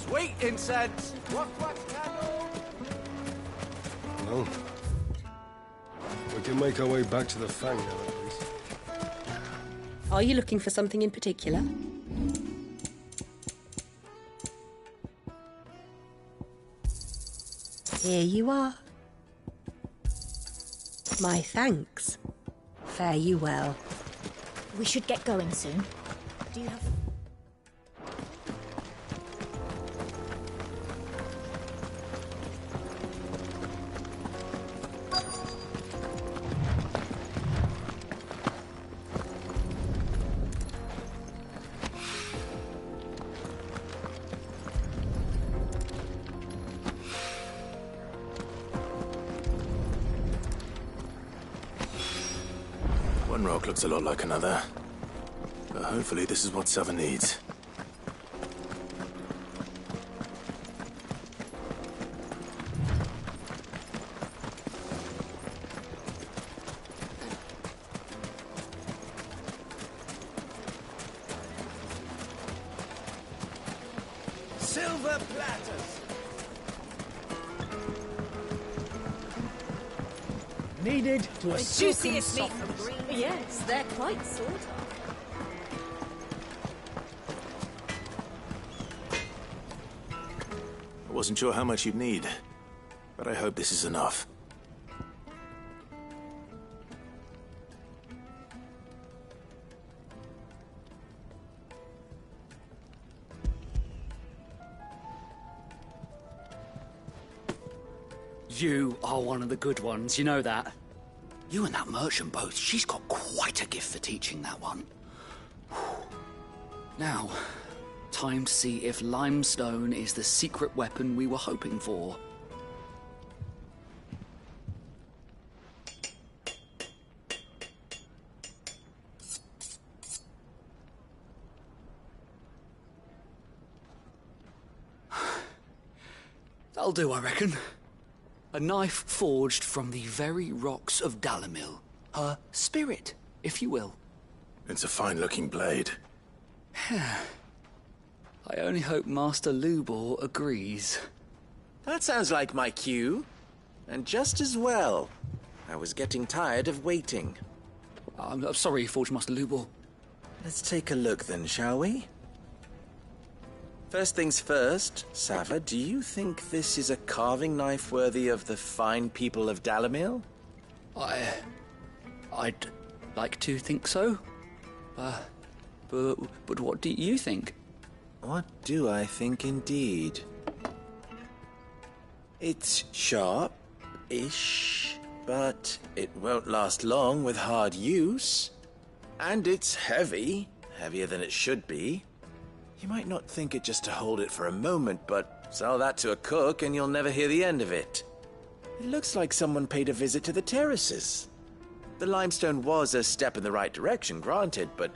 Sweet incense! Wax candle! Well, we can make our way back to the Fang now, at least. Are you looking for something in particular? Here you are. My thanks. Fare you well. We should get going soon. Do you have... One rock looks a lot like another. But hopefully this is what Sava needs. Silver platters! Needed to a The silken juiciest meat from softness. green. Yes, they're quite sought after. I wasn't sure how much you'd need, but I hope this is enough. You are one of the good ones, you know that. You and that merchant both, she's got quite a gift for teaching that one. Now, time to see if limestone is the secret weapon we were hoping for. That'll do, I reckon. A knife forged from the very rocks of Dalimil. Her spirit, if you will. It's a fine-looking blade. I only hope Master Lubor agrees. That sounds like my cue. And just as well. I was getting tired of waiting. I'm sorry, Forge Master Lubor. Let's take a look then, shall we? First things first, Sava, do you think this is a carving knife worthy of the fine people of Dalimil? I'd like to think so. But what do you think? What do I think indeed? It's sharp-ish, but it won't last long with hard use. And it's heavy, heavier than it should be. You might not think it just to hold it for a moment, but sell that to a cook and you'll never hear the end of it. It looks like someone paid a visit to the terraces. The limestone was a step in the right direction, granted, but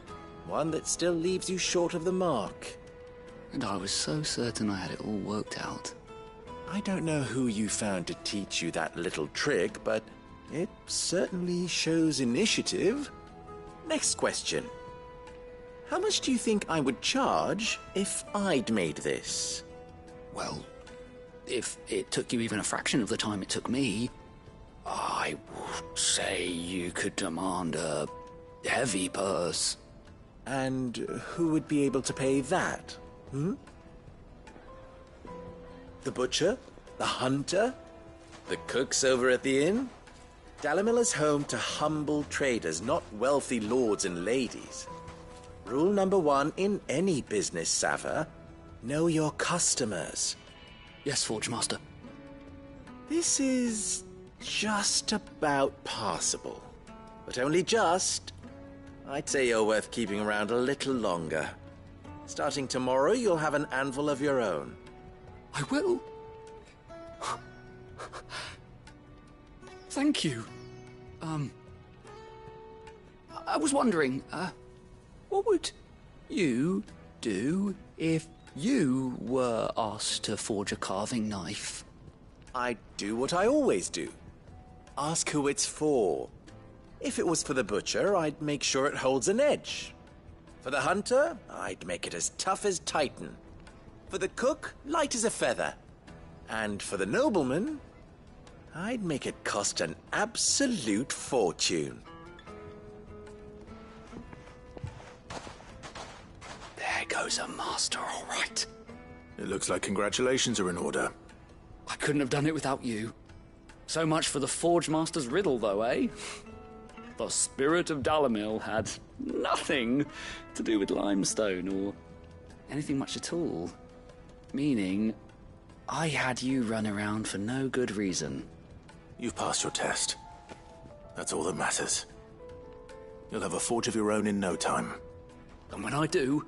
one that still leaves you short of the mark. And I was so certain I had it all worked out. I don't know who you found to teach you that little trick, but it certainly shows initiative. Next question. How much do you think I would charge if I'd made this? Well, if it took you even a fraction of the time it took me, I would say you could demand a heavy purse. And who would be able to pay that? The butcher? The hunter? The cooks over at the inn? Dalimil is home to humble traders, not wealthy lords and ladies. Rule number 1 in any business, Sava. Know your customers. Yes, Forge Master. This is just about passable. But only just. I'd say you're worth keeping around a little longer. Starting tomorrow, you'll have an anvil of your own. I will. Thank you. I was wondering, what would you do if you were asked to forge a carving knife? I'd do what I always do. Ask who it's for. If it was for the butcher, I'd make sure it holds an edge. For the hunter, I'd make it as tough as Titan. For the cook, light as a feather. And for the nobleman, I'd make it cost an absolute fortune. There goes a master, all right. It looks like congratulations are in order. I couldn't have done it without you. So much for the Forge Master's riddle, though, eh? The spirit of Dalimil had nothing to do with limestone or anything much at all. Meaning, I had you run around for no good reason. You've passed your test. That's all that matters. You'll have a forge of your own in no time. And when I do,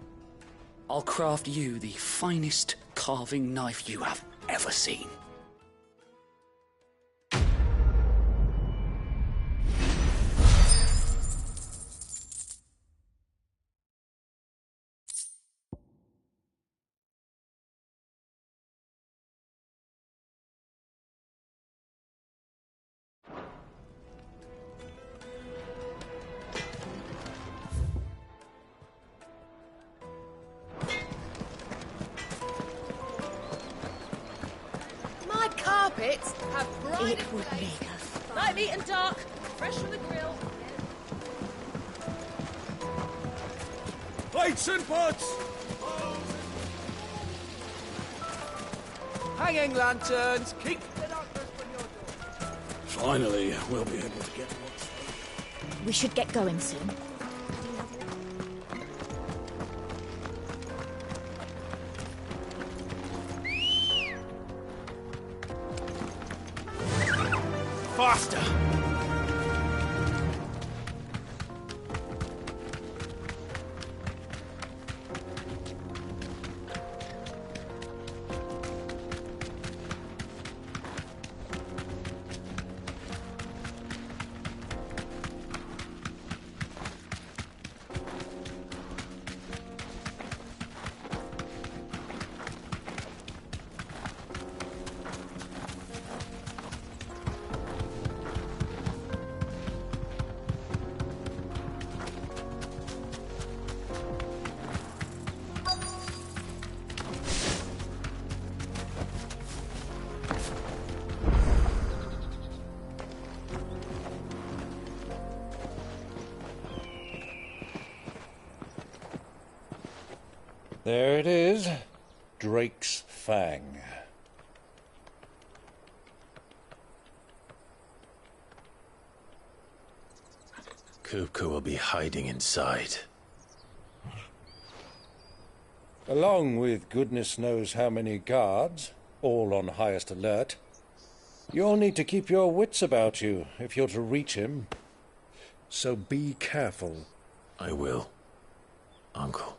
I'll craft you the finest carving knife you have ever seen. carpets have bright. It would make us Light, meat and dark, fresh from the grill. Plates and pots! Hanging lanterns, keep... Finally, we'll be able to get what's... We should get going soon. Faster! There it is. Drake's Fang. Kupka will be hiding inside. Along with goodness knows how many guards, all on highest alert. You'll need to keep your wits about you if you're to reach him. So be careful. I will, Uncle.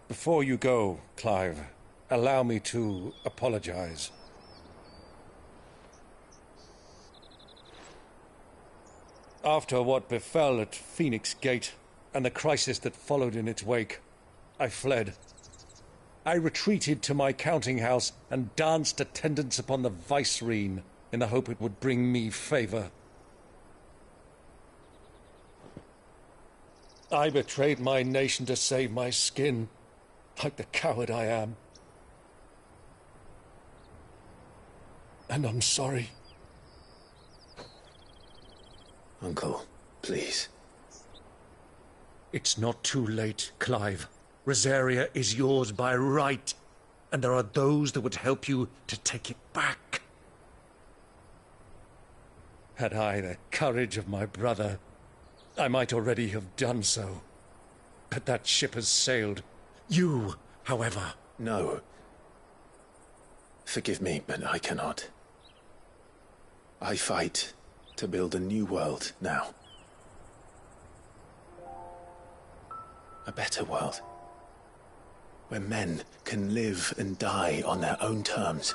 Before you go, Clive, allow me to apologize. After what befell at Phoenix Gate and the crisis that followed in its wake, I fled. I retreated to my counting house and danced attendance upon the vicereine in the hope it would bring me favor. I betrayed my nation to save my skin, like the coward I am. And I'm sorry. Uncle, please. It's not too late, Clive. Rosaria is yours by right, and there are those that would help you to take it back. Had I the courage of my brother, I might already have done so. But that ship has sailed. You, however... No. Forgive me, but I cannot. I fight to build a new world now. A better world. Where men can live and die on their own terms.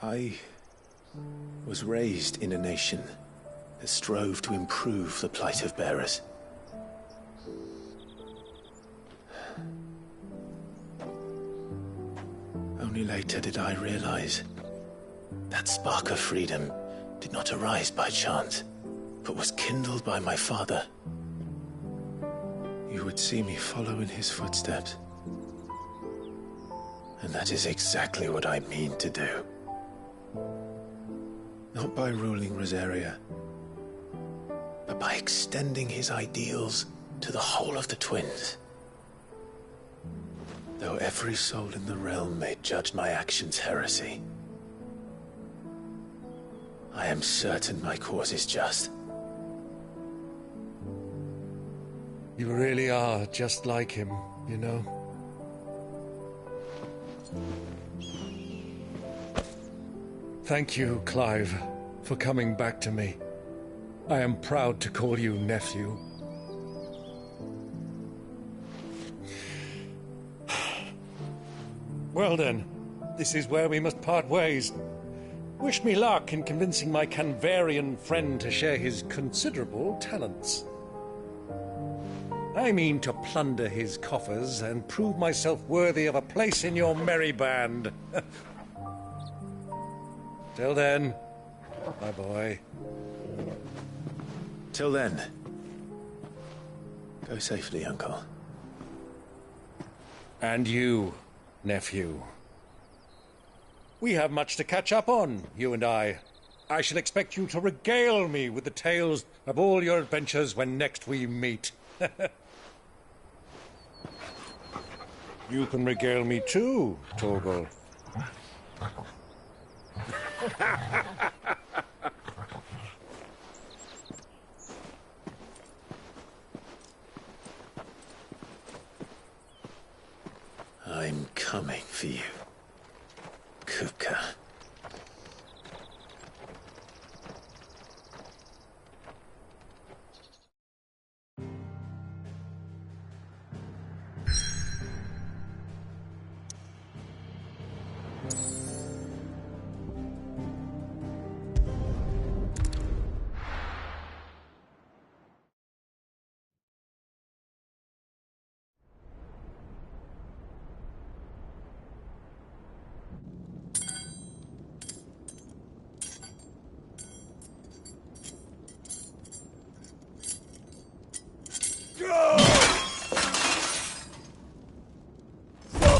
I was raised in a nation that strove to improve the plight of bearers. Only later did I realize that spark of freedom did not arise by chance, but was kindled by my father. You would see me follow in his footsteps. And that is exactly what I mean to do. Not by ruling Rosaria, but by extending his ideals to the whole of the twins. Though every soul in the realm may judge my actions heresy, I am certain my cause is just. You really are just like him, you know. Thank you, Clive, for coming back to me. I am proud to call you nephew. Well then, this is where we must part ways. Wish me luck in convincing my Canvarian friend to share his considerable talents. I mean to plunder his coffers and prove myself worthy of a place in your merry band. Till then, my boy. Till then, Go safely, Uncle. And you, nephew. We have much to catch up on, you and I. I shall expect you to regale me with the tales of all your adventures when next we meet. You can regale me too, Torgal. I'm coming for you, Kuka.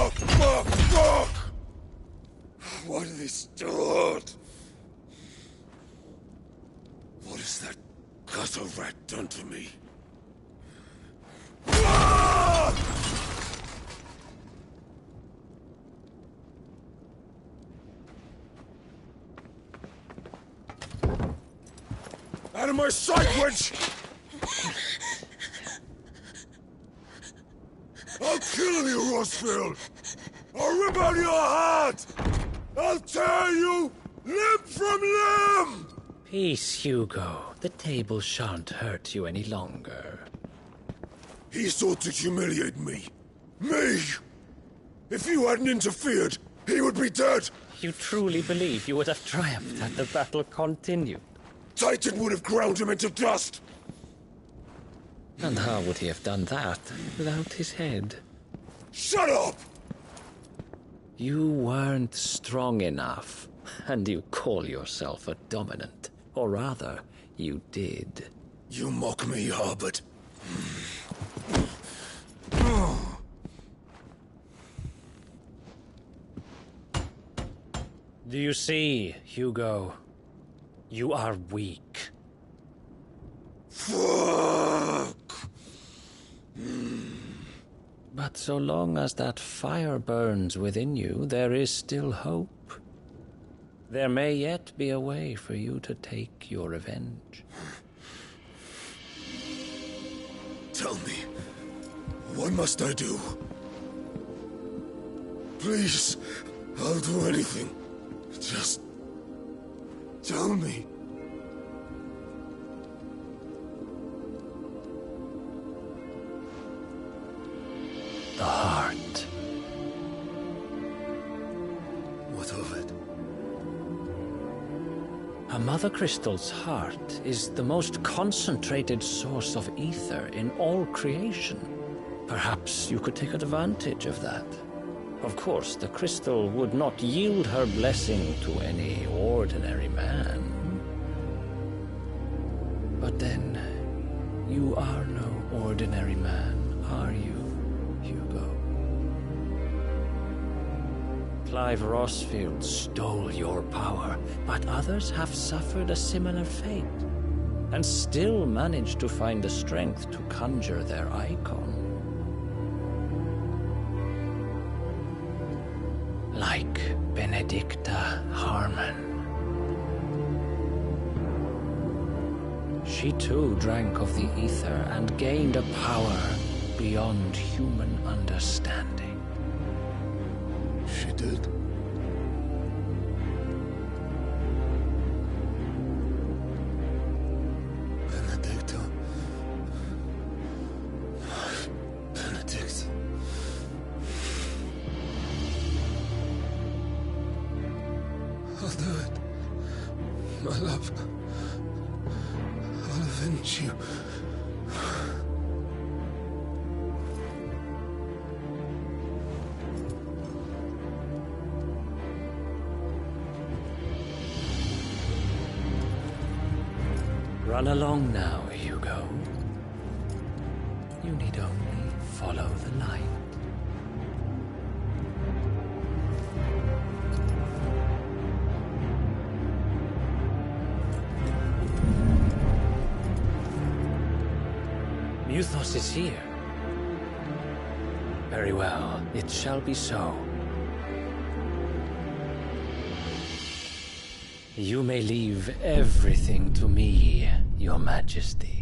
Fuck! Why do they start? What has that gutter rat done to me? Out of my sight, wench! I'll kill you, Rossfield! I'll rip out your heart! I'll tear you limb from limb! Peace, Hugo. The table shan't hurt you any longer. He sought to humiliate me. Me! If you hadn't interfered, he would be dead! You truly believe you would have triumphed had the battle continued? Titan would have ground him into dust! And how would he have done that without his head? Shut up! You weren't strong enough, and you call yourself a dominant. Or rather, you did. You mock me, Harbert. Do you see, Hugo? You are weak. Fuck! But so long as that fire burns within you, there is still hope. There may yet be a way for you to take your revenge. Tell me, what must I do? Please, I'll do anything. Just tell me. The heart. What of it? A Mother Crystal's heart is the most concentrated source of ether in all creation. Perhaps you could take advantage of that. Of course, the crystal would not yield her blessing to any ordinary man. But then, you are no ordinary man, are you, Hugo? Clive Rossfield stole your power, but others have suffered a similar fate, and still managed to find the strength to conjure their icon. Like Benedicta Harmon. She too drank of the ether and gained a power beyond human understanding. She did? Benedicta. Benedict. I'll do it. My love. I'll avenge you. Run along now, Hugo. You need only follow the light. Muthos is here. Very well, it shall be so. You may leave everything to me, Your Majesty.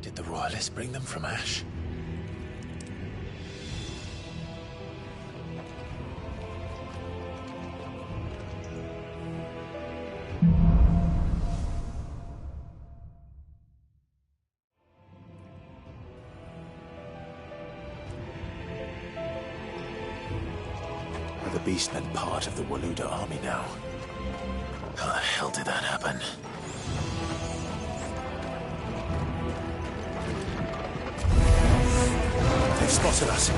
Did the royalists bring them from Ash? Are the beastmen part of the Waluda army now? How the hell did that happen? They've spotted us.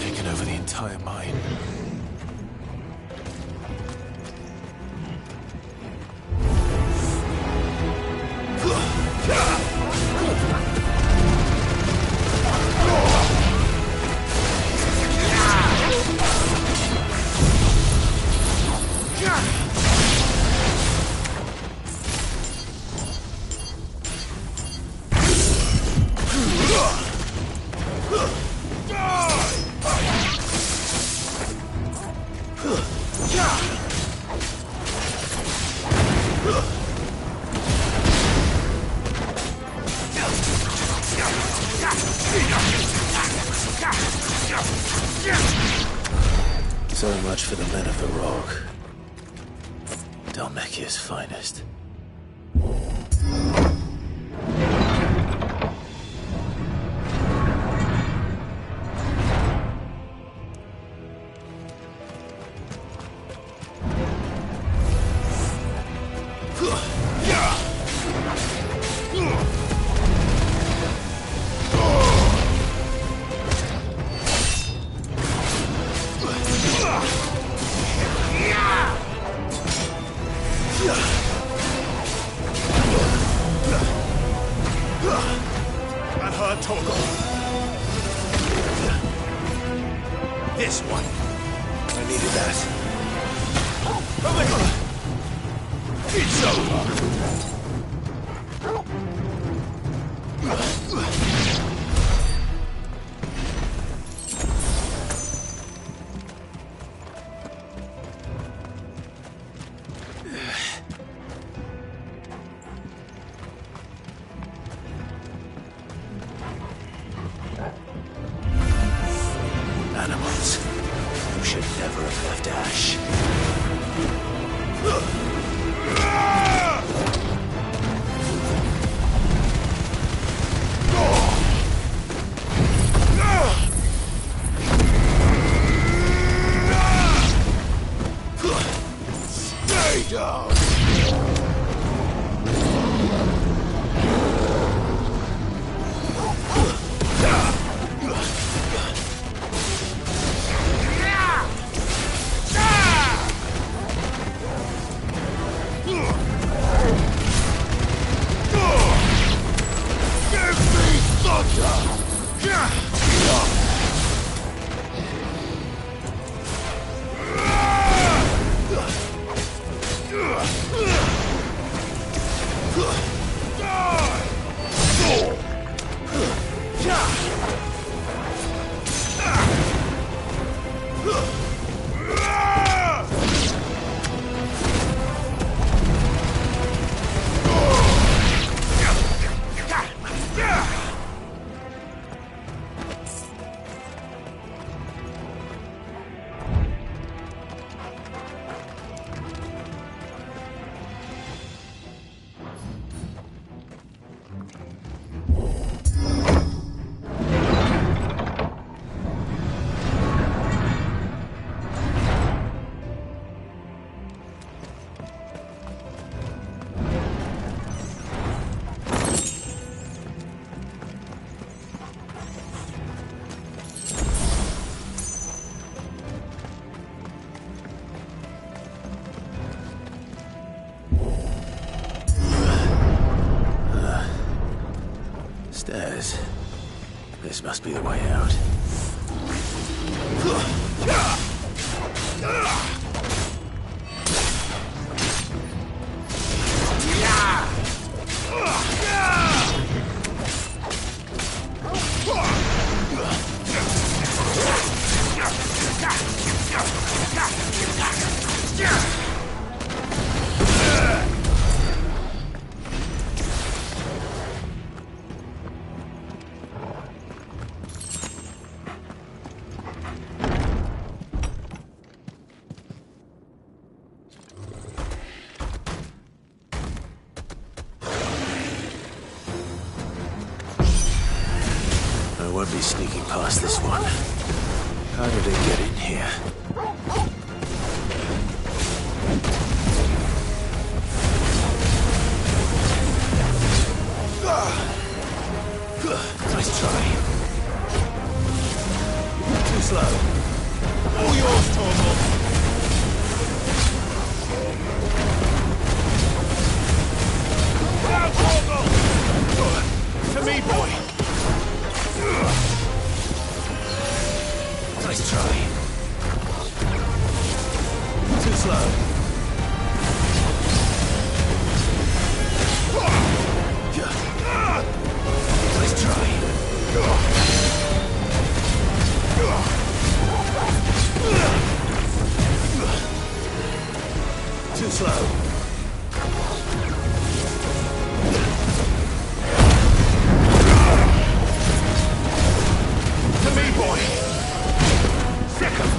Taken over the entire mine. So much for the men of the Rock. Dhalmekia's finest. This one. I needed that. It's over. This must be the way out. I won't be sneaking past this one. How did it get in here? Nice try. Too slow. All yours, Torgal. Now, Torgal! To me, boy. Nice try. Too slow. Nice try. Too slow. To me, boy. Second.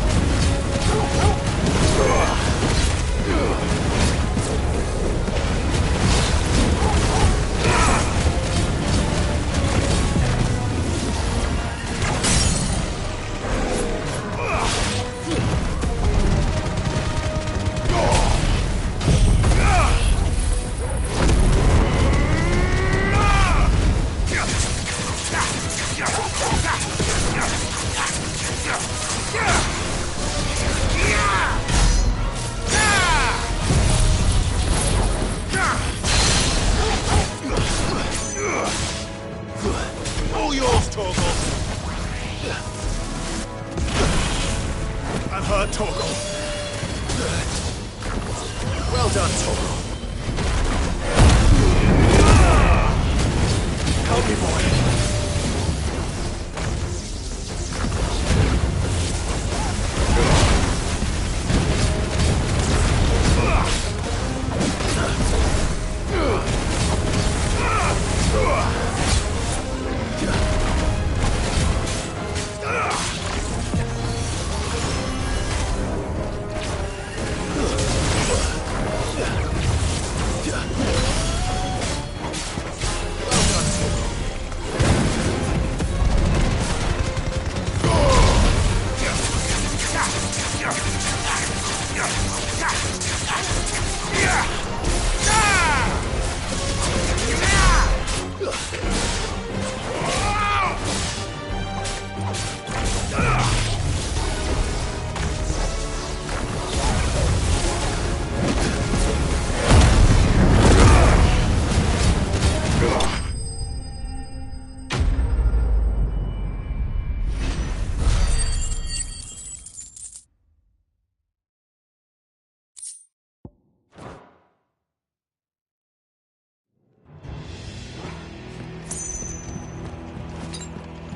All yours, Torgal. I'm hurt, Torgal. Well done, Torgal. Help me, boy.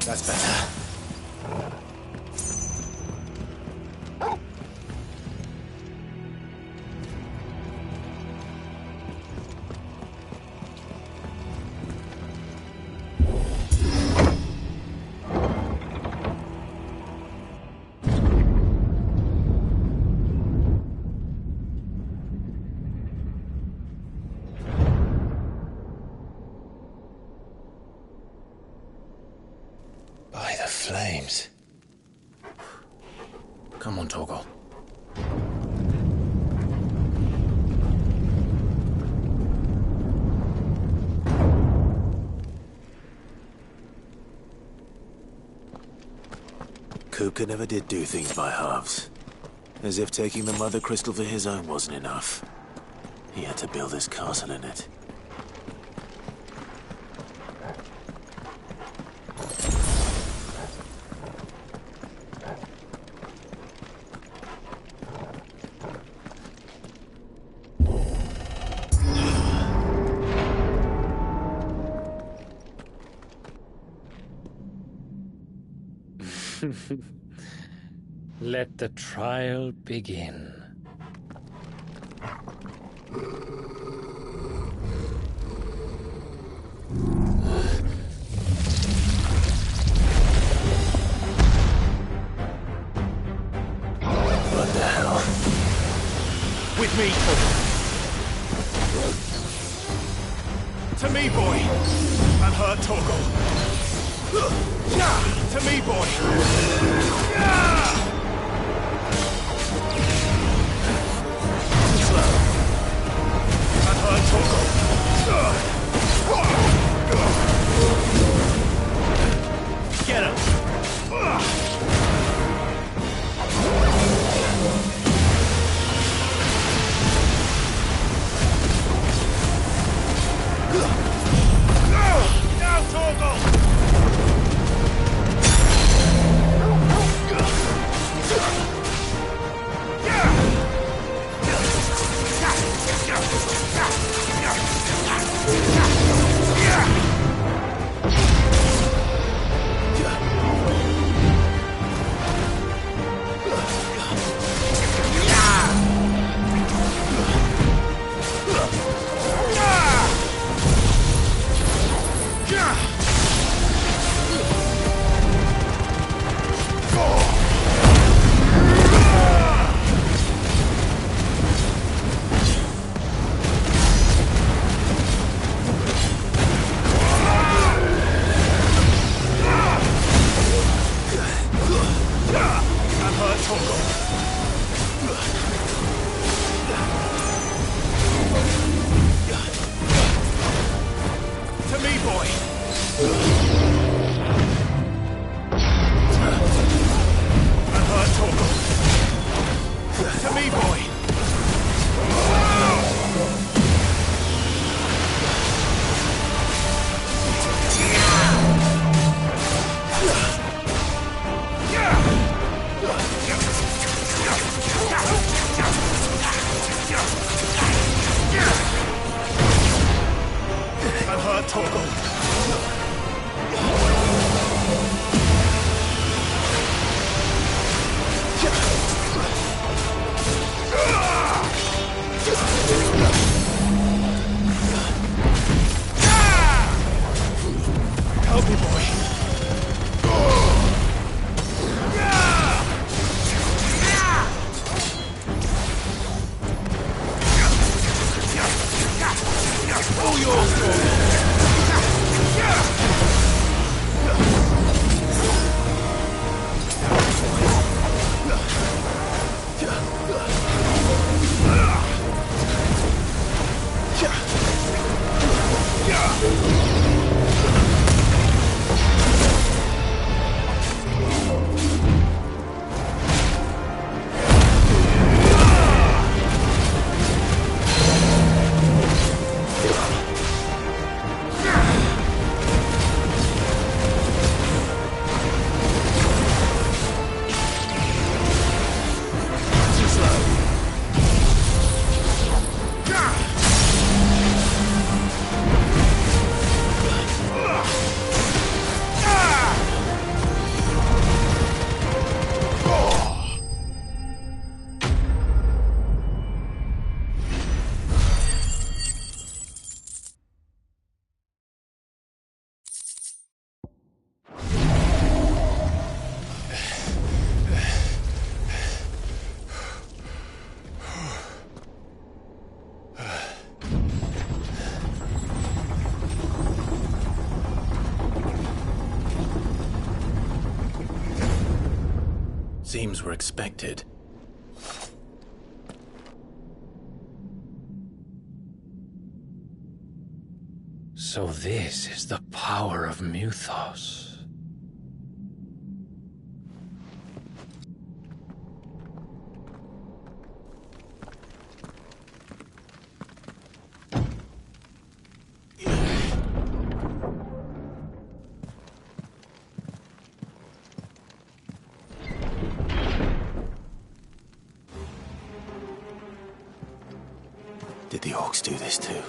That's better. By the flames. Come on, Torgal. Kupka never did do things by halves. As if taking the Mother Crystal for his own wasn't enough. He had to build his castle in it. Let the trial begin. What the hell? With me. To me, boy. Unhurt Torgal. To me, boy. Slow. Unhurt Torgal. Get him. Now, Torgal! Seems we're expected. So this is the power of Mythos. Did the orcs do this too?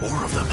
More of them.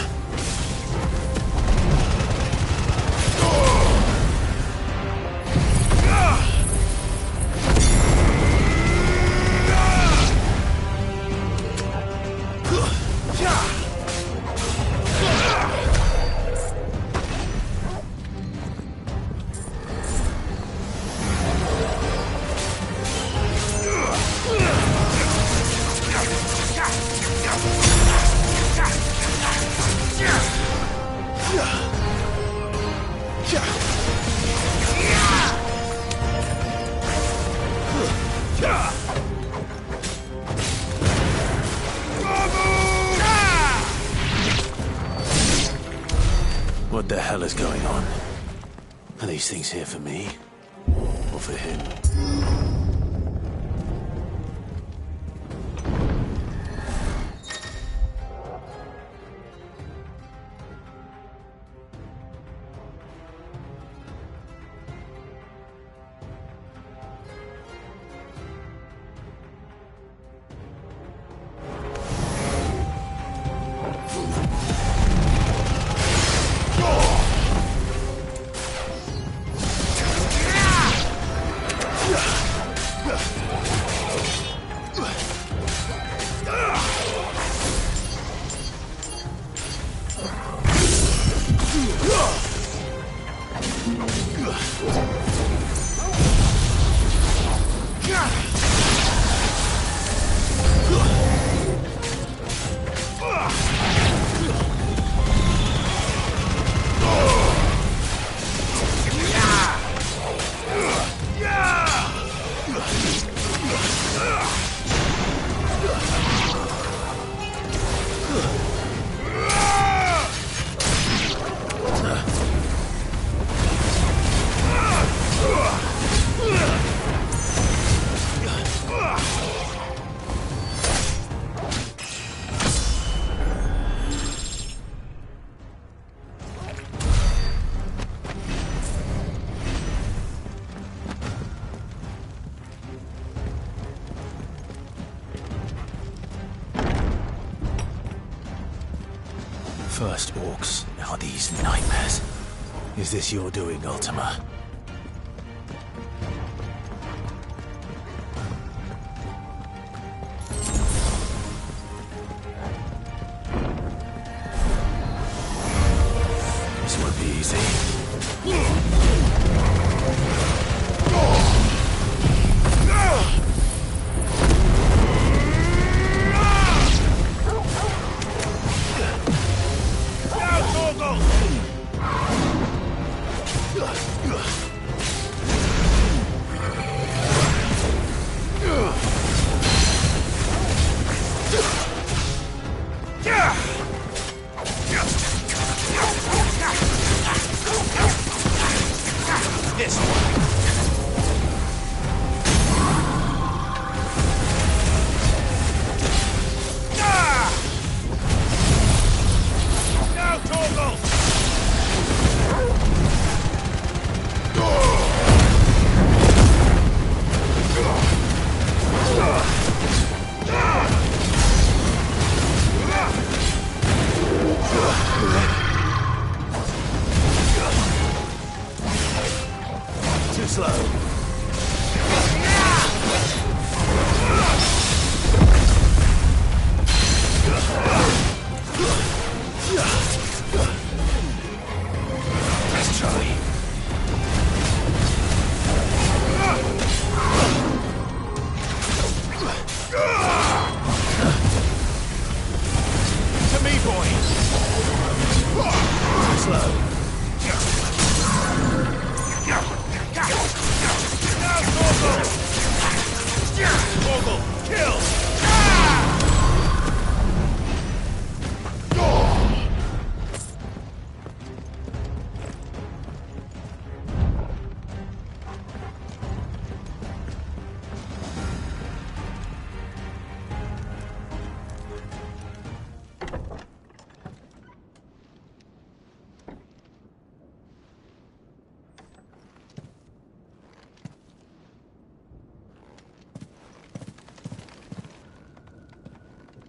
What the hell is going on? Are these things here for me? Or for him? First orcs, now these nightmares. Is this your doing, Ultima? This won't be easy.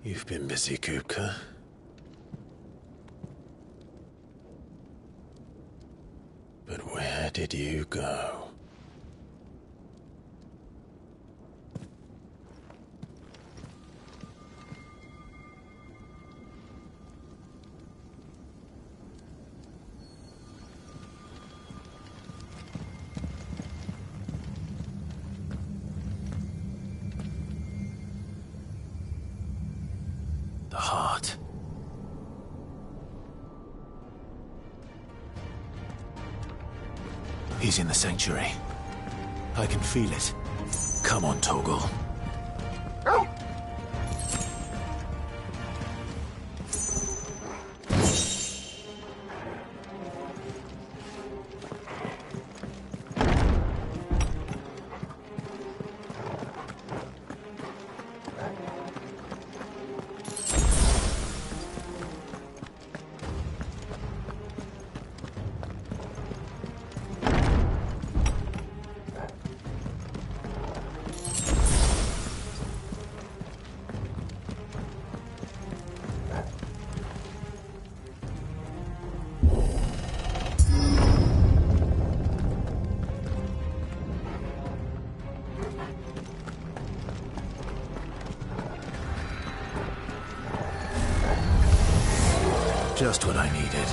You've been busy, Kupka. you go. The heart. He's in the sanctuary. I can feel it. Come on, Torgal. Just what I needed.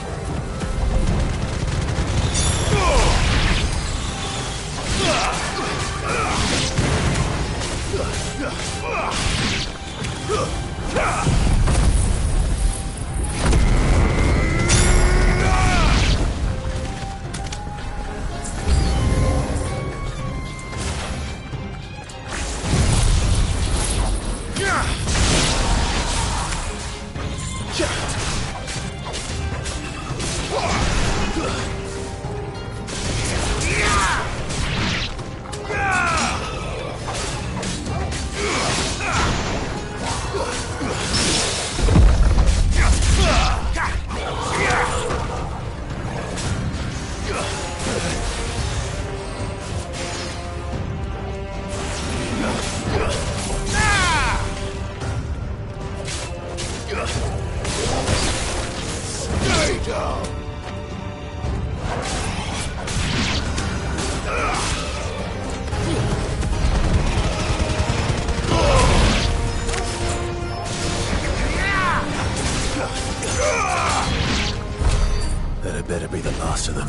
That better be the last of them.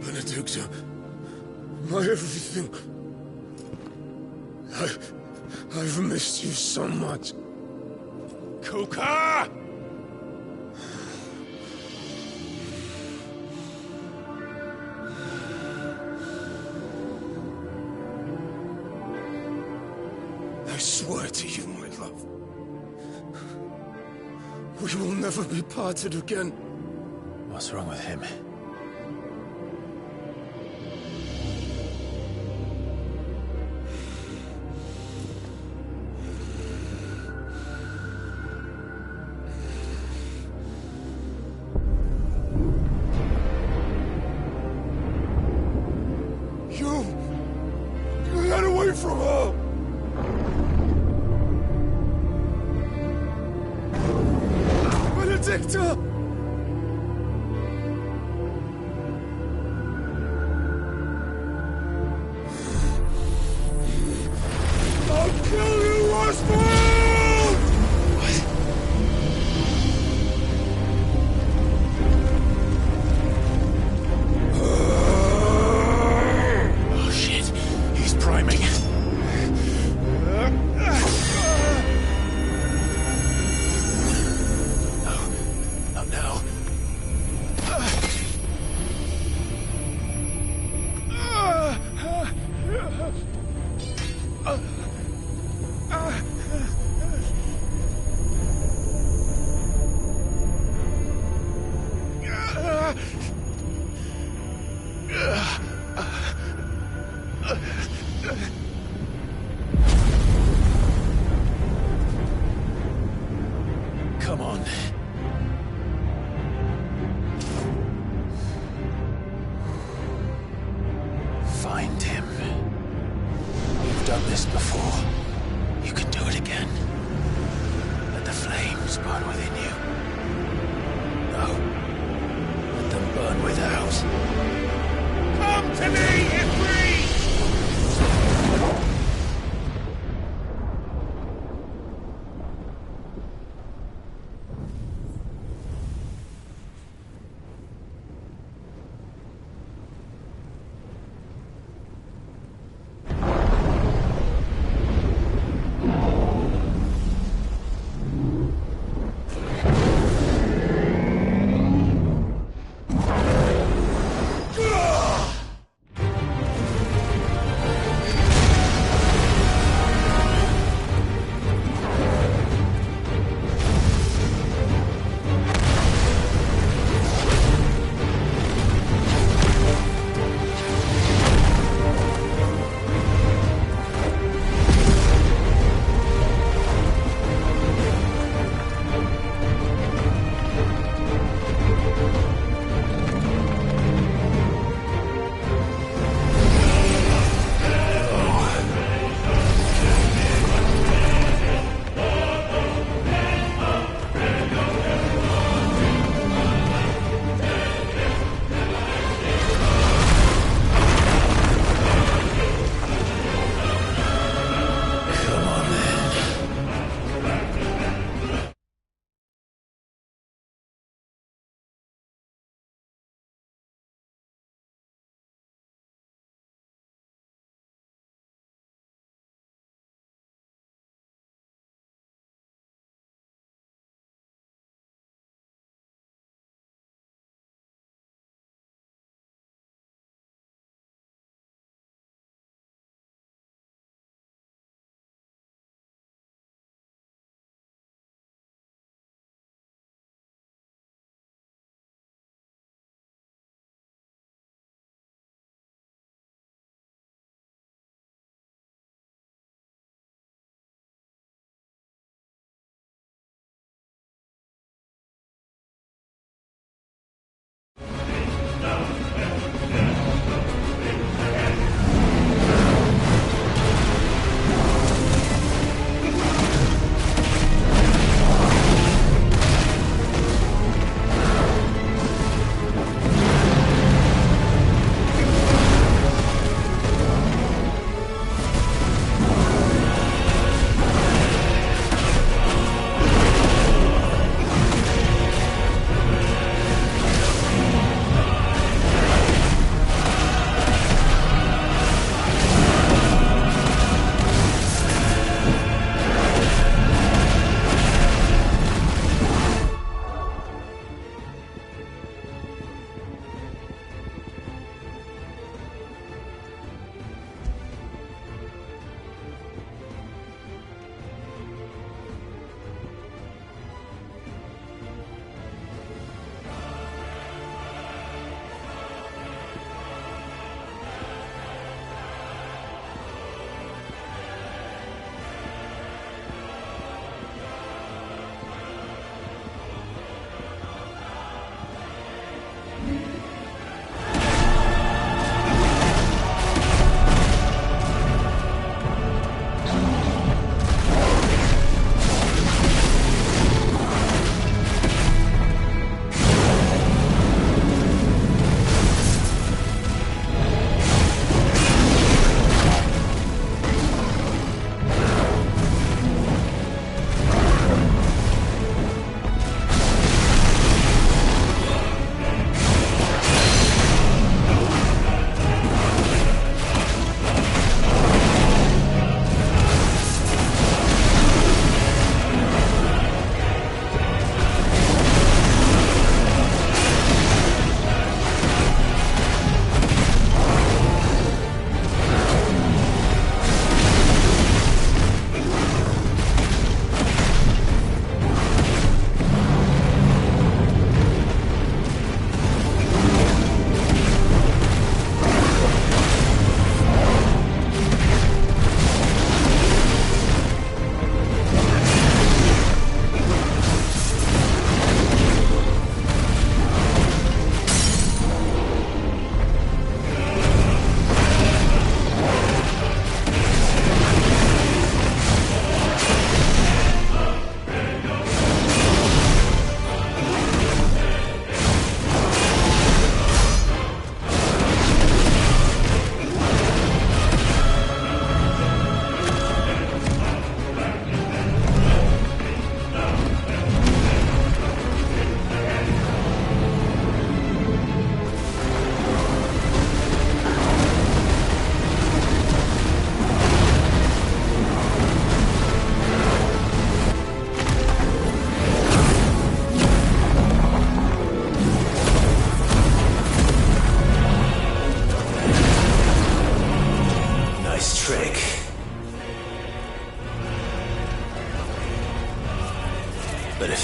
Benedicta, my everything. I've missed you so much. Kuka! I swear to you, my love, we will never be parted again. What's wrong with him? You got away from her! Benedicta! I'll kill you, Oswald! Oh shit, he's priming. Find him. You've done this before. You can do it again. Let the flames burn within you. No. Let them burn without. Come to me, Ifrit! Ugh!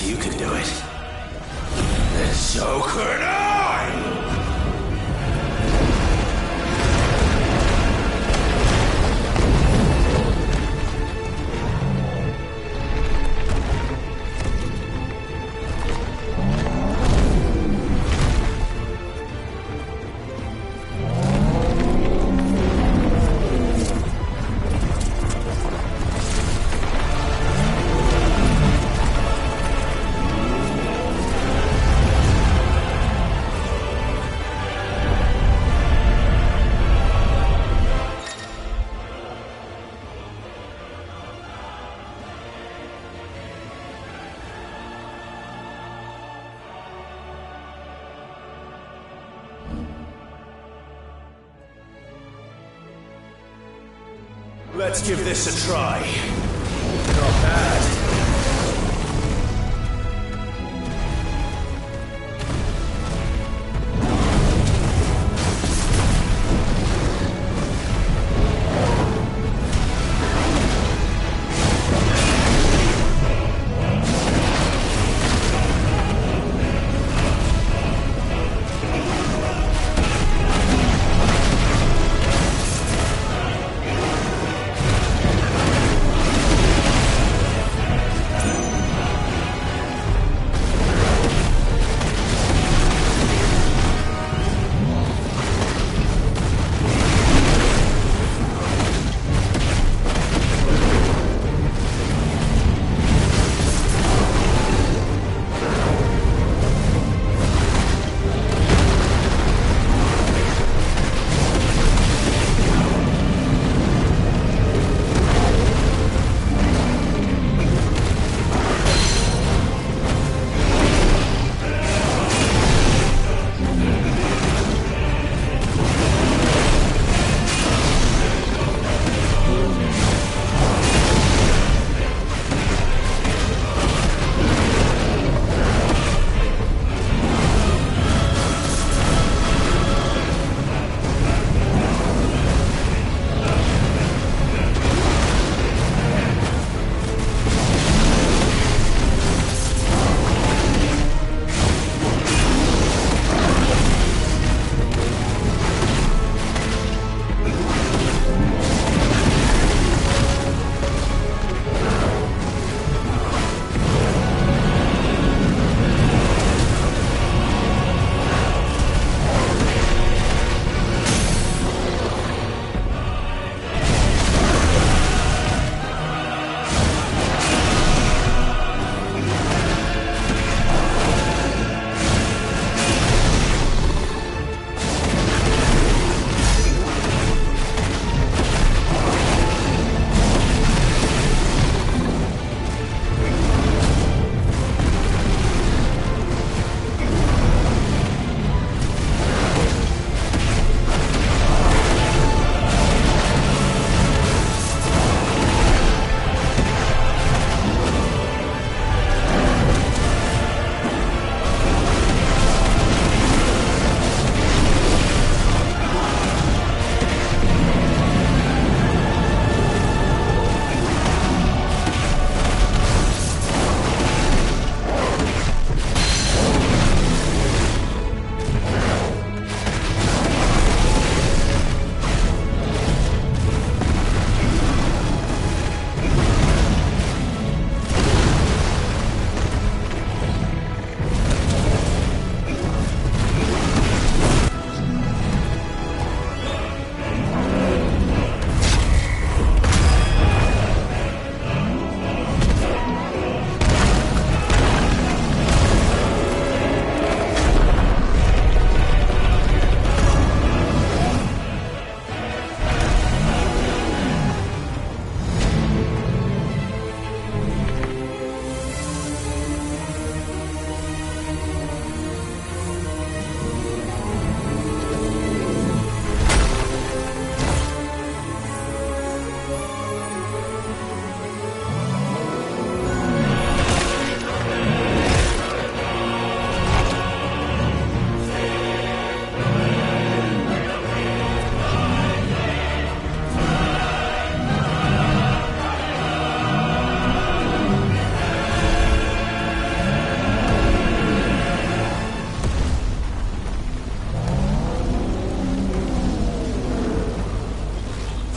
If you can do it, then so could I! Let's give this a try. Not bad.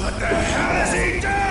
What the hell has he done?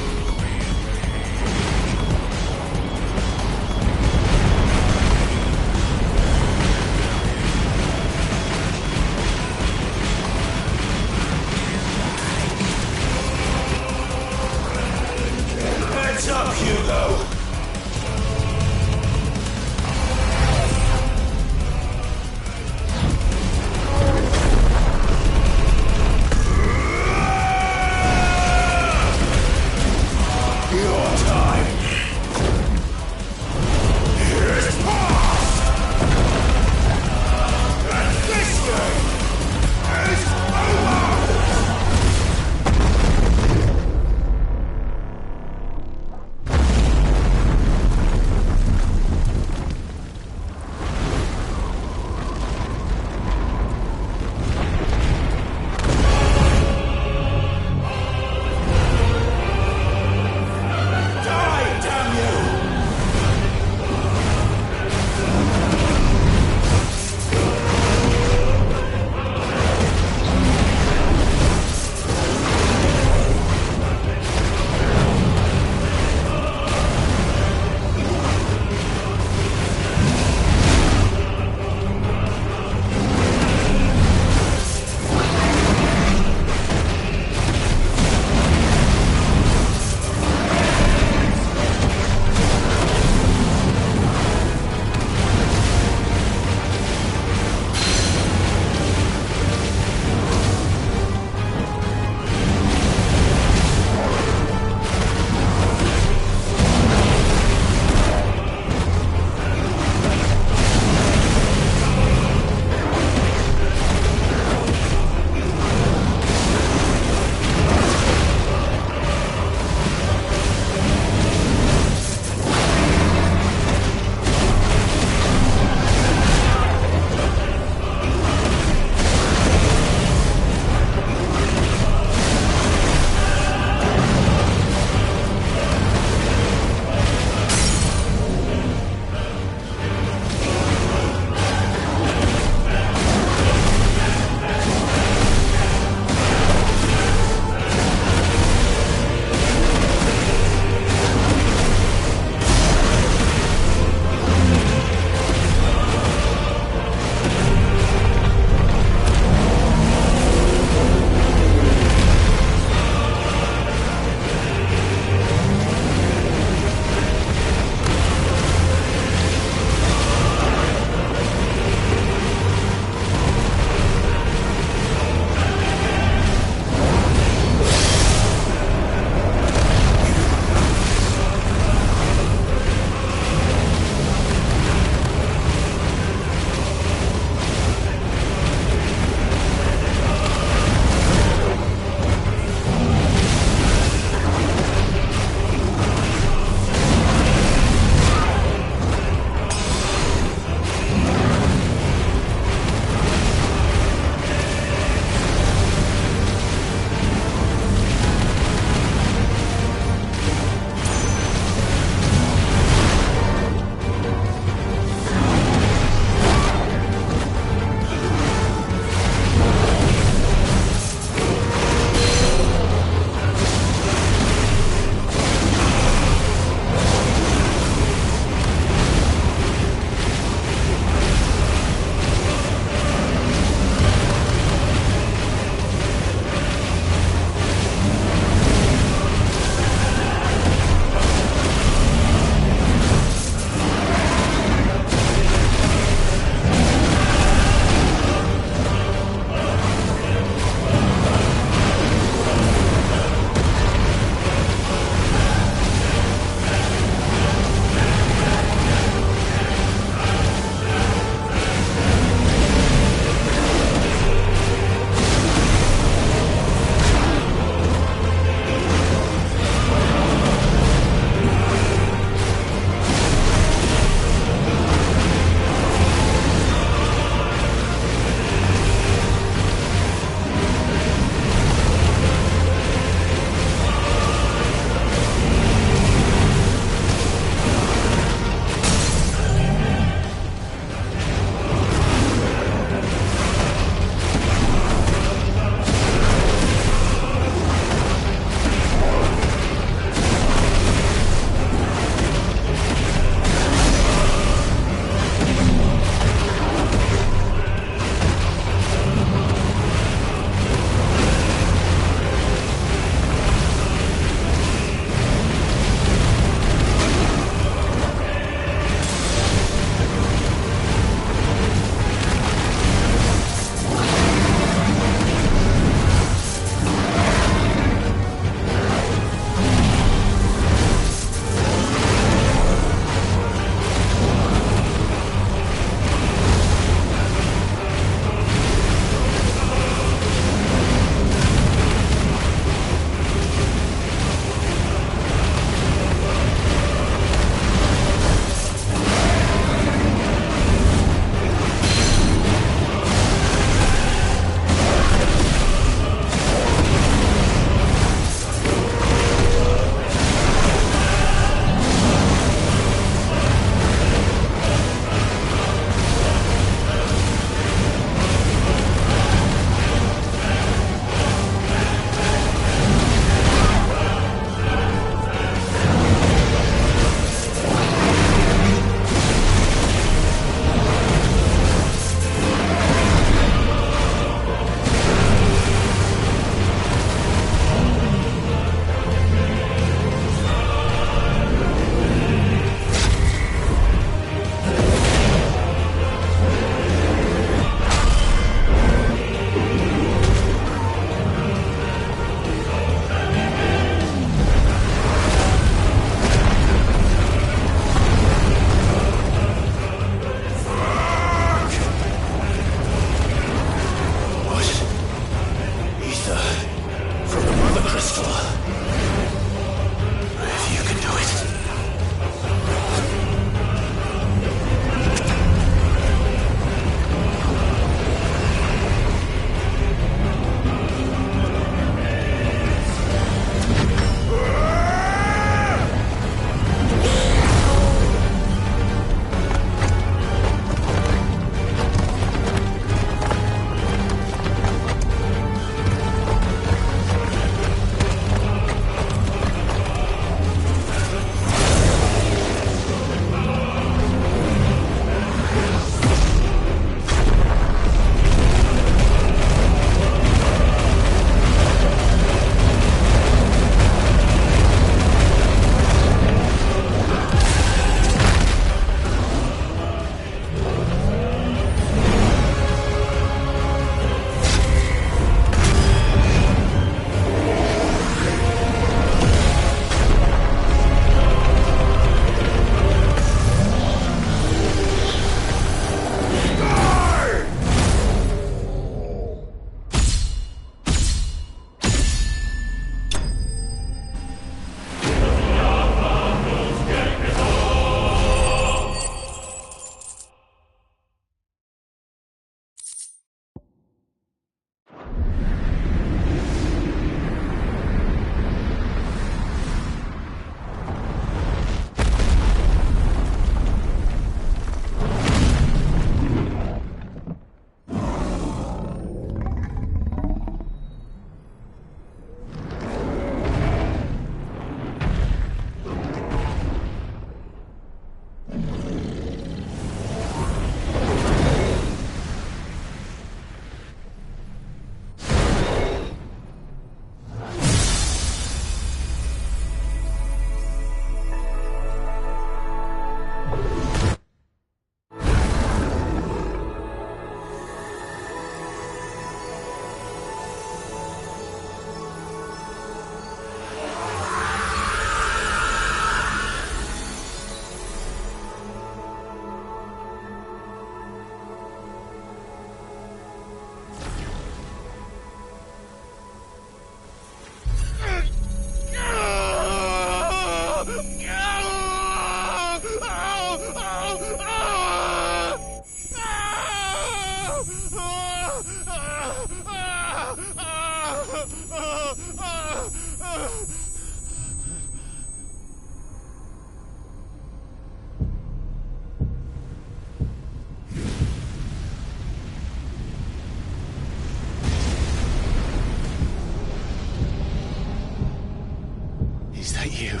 you,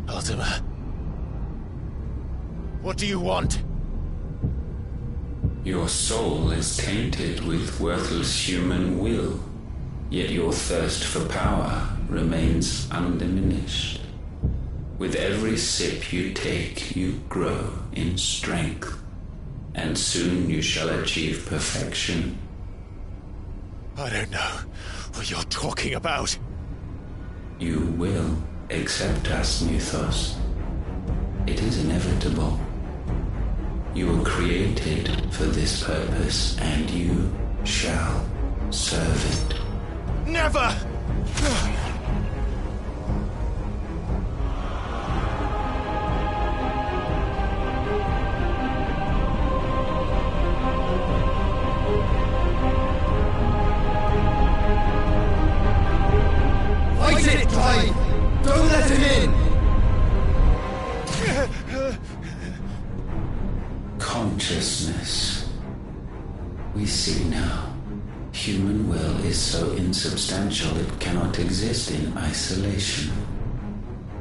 Ultima. What do you want? Your soul is tainted with worthless human will, yet your thirst for power remains undiminished. With every sip you take, you grow in strength, and soon you shall achieve perfection. I don't know what you're talking about. You will accept us, Mythos. It is inevitable. You were created for this purpose, and you shall serve it. Never! Fight it, Clive! Don't let him in! Consciousness. We see now. Human will is so insubstantial it cannot exist in isolation.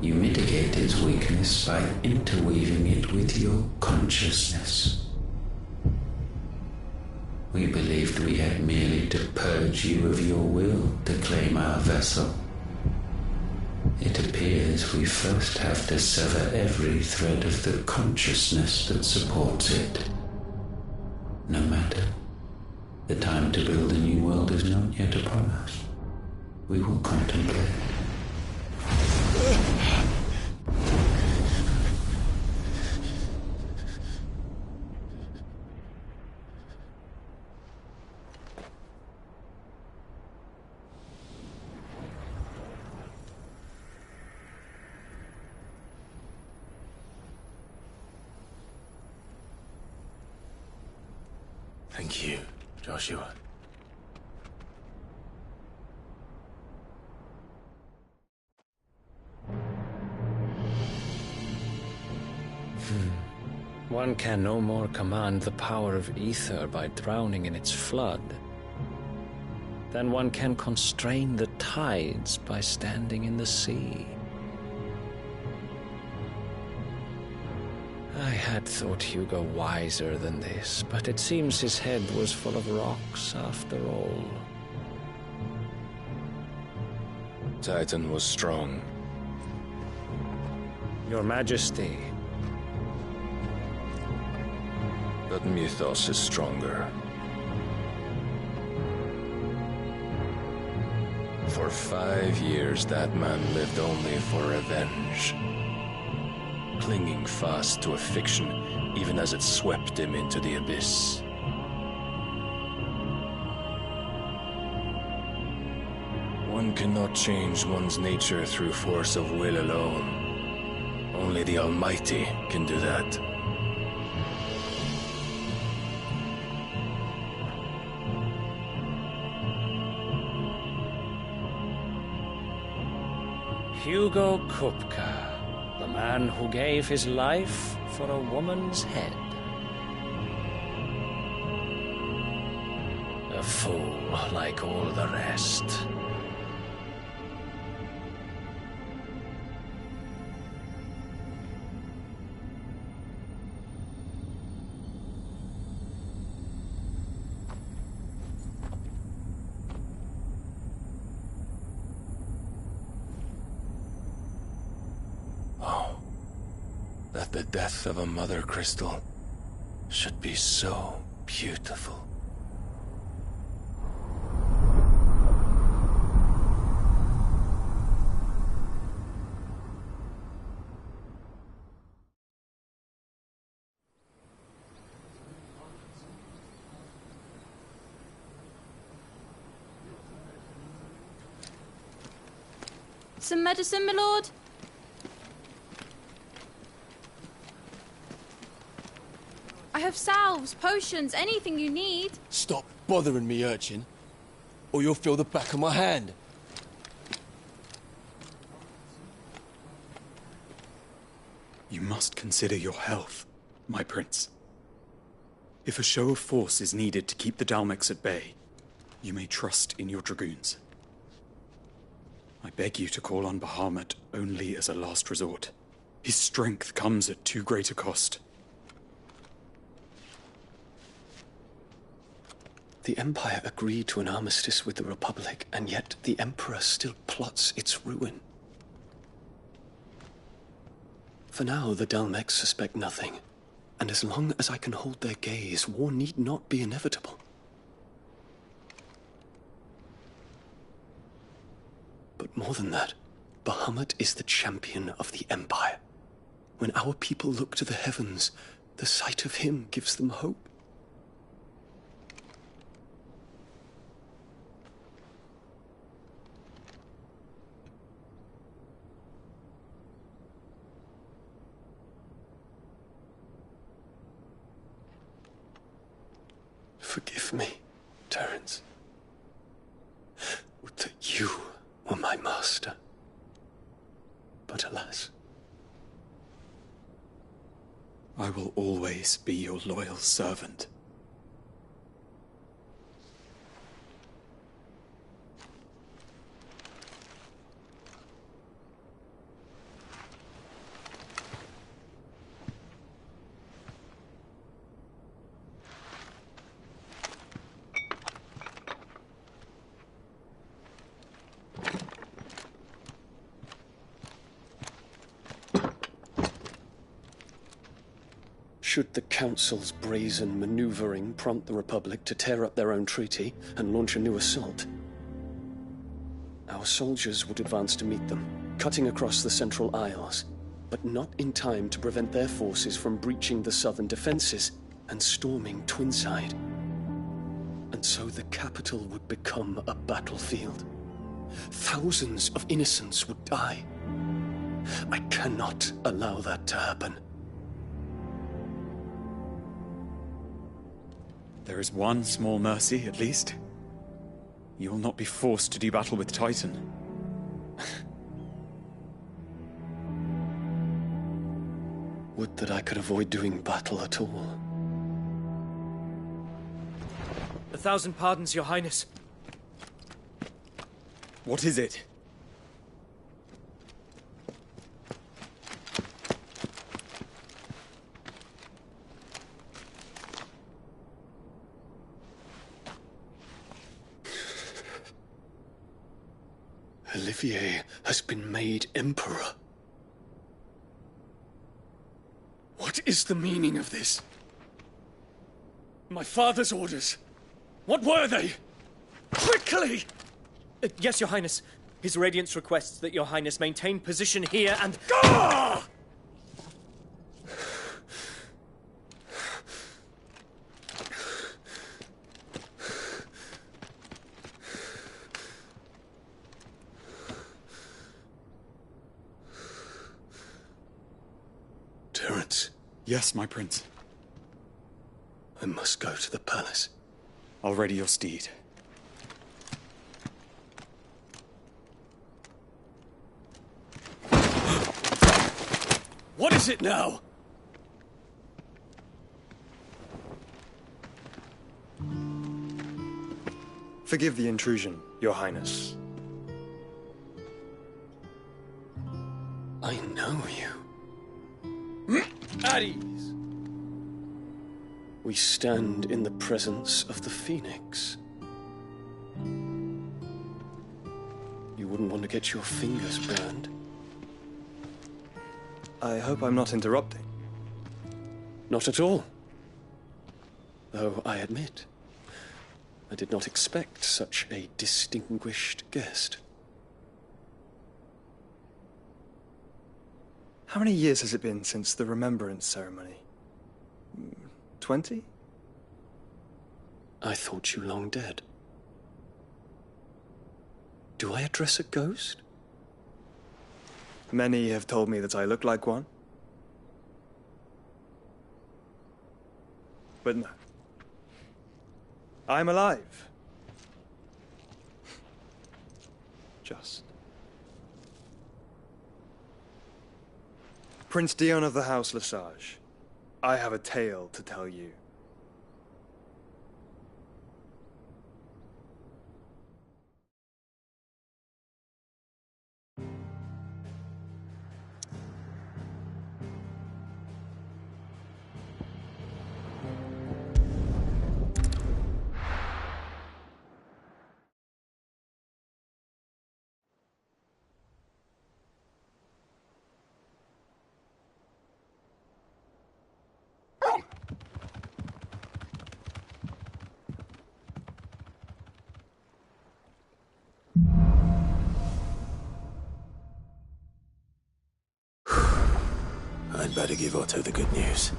You mitigate its weakness by interweaving it with your consciousness. We believed we had merely to purge you of your will to claim our vessel. It appears we first have to sever every thread of the consciousness that supports it. No matter. The time to build a new world is not yet upon us. We will contemplate. Thank you, Joshua. One can no more command the power of ether by drowning in its flood than one can constrain the tides by standing in the sea. I had thought Hugo wiser than this, but it seems his head was full of rocks after all. Titan was strong. Your Majesty. But Mythos is stronger. For 5 years, that man lived only for revenge. Clinging fast to a fiction, even as it swept him into the abyss. One cannot change one's nature through force of will alone. Only the Almighty can do that. Hugo Kupka. The man who gave his life for a woman's head. A fool like all the rest. That the death of a mother crystal should be so beautiful. Some medicine, my lord? I have salves, potions, anything you need. Stop bothering me, urchin, or you'll feel the back of my hand. You must consider your health, my prince. If a show of force is needed to keep the Dalmex at bay, you may trust in your dragoons. I beg you to call on Bahamut only as a last resort. His strength comes at too great a cost. The Empire agreed to an armistice with the Republic, and yet the Emperor still plots its ruin. For now, the Dalmecs suspect nothing, and as long as I can hold their gaze, war need not be inevitable. But more than that, Bahamut is the champion of the Empire. When our people look to the heavens, the sight of him gives them hope. Forgive me, Terence. Would that you were my master. But alas. I will always be your loyal servant. Should the Council's brazen maneuvering prompt the Republic to tear up their own treaty and launch a new assault, our soldiers would advance to meet them, cutting across the Central Isles, but not in time to prevent their forces from breaching the southern defenses and storming Twinside. And so the capital would become a battlefield. Thousands of innocents would die. I cannot allow that to happen. There is one small mercy, at least. You will not be forced to do battle with Titan. Would that I could avoid doing battle at all. 1,000 pardons, Your Highness. What is it? Olivier has been made Emperor. What is the meaning of this? My father's orders. What were they? Quickly! Yes, Your Highness. His Radiance requests that Your Highness maintain position here and... Gah! Terence. Yes, my prince. I must go to the palace. I'll ready your steed. What is it now? Forgive the intrusion, Your Highness. I know you. At ease. We stand in the presence of the Phoenix. You wouldn't want to get your fingers burned. I hope I'm not interrupting. Not at all. Though I admit, I did not expect such a distinguished guest. How many years has it been since the Remembrance ceremony? 20? I thought you long dead. Do I address a ghost? Many have told me that I look like one. But no. I'm alive. Just. Prince Dion of the House Lesage, I have a tale to tell you. better give Otto the good news.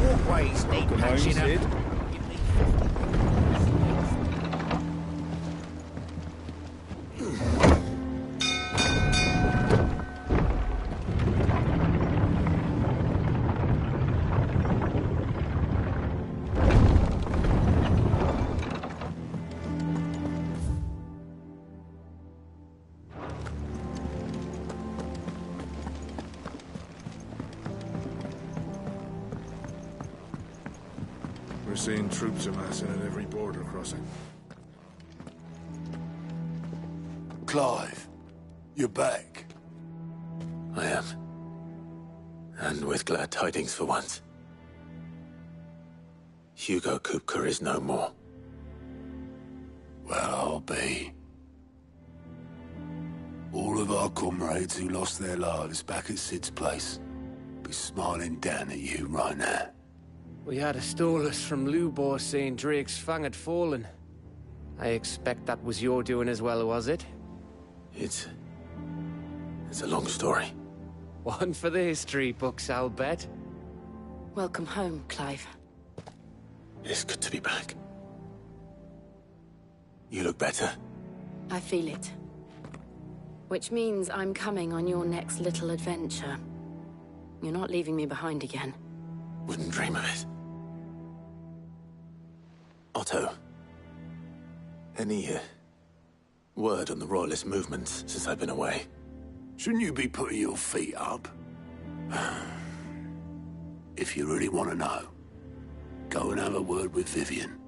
Walkways need patching up. We're seeing troops amassing at every border crossing. Clive, you're back. I am. And with glad tidings for once. Hugo Kupka is no more. Well, I'll be. All of our comrades who lost their lives back at Sid's place be smiling down at you right now. We had a stolus from Lubor saying Drake's Fang had fallen. I expect that was your doing as well, was it? It's a long story. One for the history books, I'll bet. Welcome home, Clive. It's good to be back. You look better. I feel it. Which means I'm coming on your next little adventure. You're not leaving me behind again. Wouldn't dream of it. Otto. Any word on the Royalist movements since I've been away? Shouldn't you be putting your feet up? If you really want to know, go and have a word with Vivian.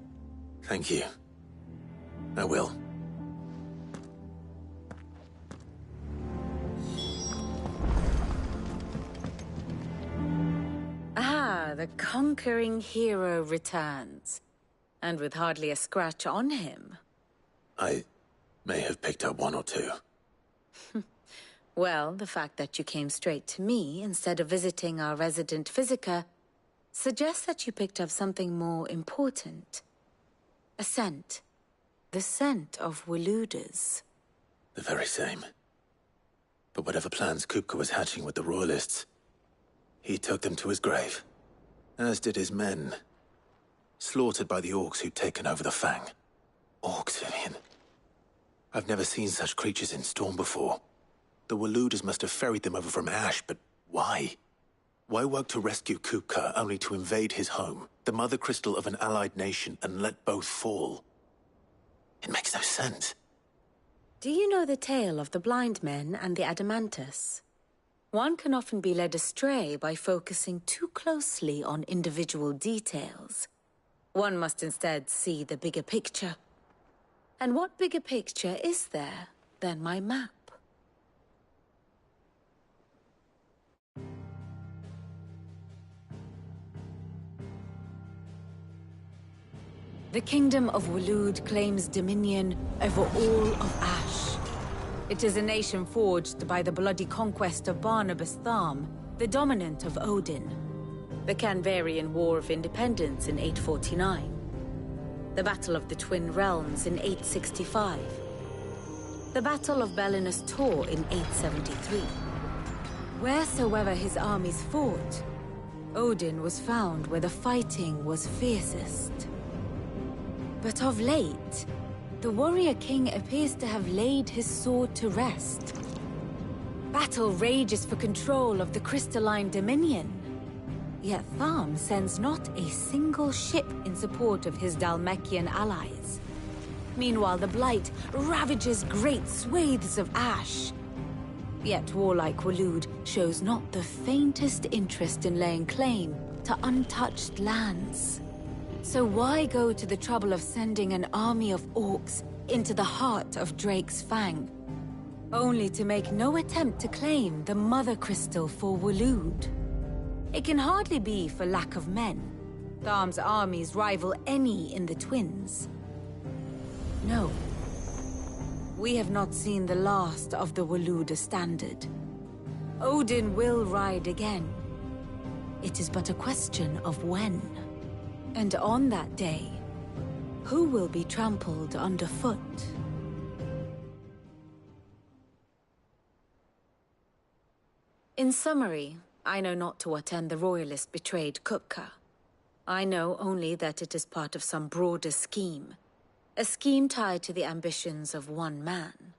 Thank you. I will. Ah, the conquering hero returns. And with hardly a scratch on him. I may have picked up one or two. Well, the fact that you came straight to me instead of visiting our resident physiker suggests that you picked up something more important. A scent. The scent of Waludas. The very same. But whatever plans Kupka was hatching with the Royalists, he took them to his grave. As did his men. Slaughtered by the orcs who'd taken over the Fang. Orcs, Vivian. I've never seen such creatures in Storm before. The Waludas must have ferried them over from Ash, but why? Why work to rescue Kupka only to invade his home, the mother crystal of an allied nation, and let both fall? It makes no sense. Do you know the tale of the blind men and the Adamantus? One can often be led astray by focusing too closely on individual details. One must instead see the bigger picture. And what bigger picture is there than my map? The Kingdom of Waloed claims dominion over all of Ash. It is a nation forged by the bloody conquest of Barnabas Tharm, the dominant of Odin. The Canvarian War of Independence in 849. The Battle of the Twin Realms in 865. The Battle of Belinus Tor in 873. Wheresoever his armies fought, Odin was found where the fighting was fiercest. But of late, the warrior king appears to have laid his sword to rest. Battle rages for control of the crystalline dominion. Yet Tharm sends not a single ship in support of his Dhalmekian allies. Meanwhile, the Blight ravages great swathes of Ash. Yet warlike Waloed shows not the faintest interest in laying claim to untouched lands. So why go to the trouble of sending an army of orcs into the heart of Drake's Fang, only to make no attempt to claim the Mother Crystal for Waloed? It can hardly be for lack of men. Tharm's armies rival any in the Twins. No. We have not seen the last of the Waluda standard. Odin will ride again. It is but a question of when. And on that day, who will be trampled underfoot? In summary, I know not to what end the Royalists betrayed Kupka. I know only that it is part of some broader scheme. A scheme tied to the ambitions of one man.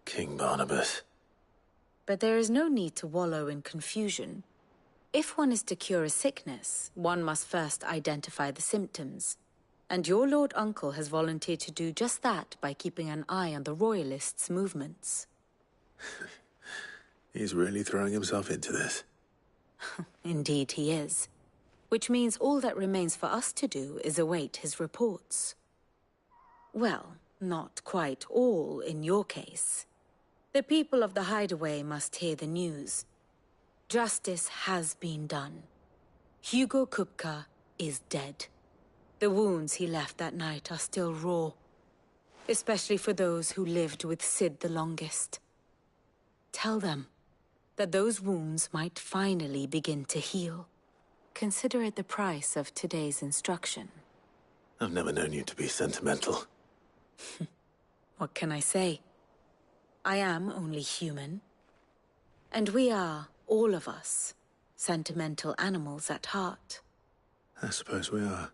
King Barnabas. But there is no need to wallow in confusion. If one is to cure a sickness, one must first identify the symptoms. And your Lord Uncle has volunteered to do just that by keeping an eye on the Royalists' movements. He's really throwing himself into this. Indeed he is. Which means all that remains for us to do is await his reports. Well, not quite all in your case. The people of the Hideaway must hear the news. Justice has been done. Hugo Kupka is dead. The wounds he left that night are still raw. Especially for those who lived with Sid the longest. Tell them that those wounds might finally begin to heal. Consider it the price of today's instruction. I've never known you to be sentimental. What can I say? I am only human. And we are, all of us, sentimental animals at heart. I suppose we are.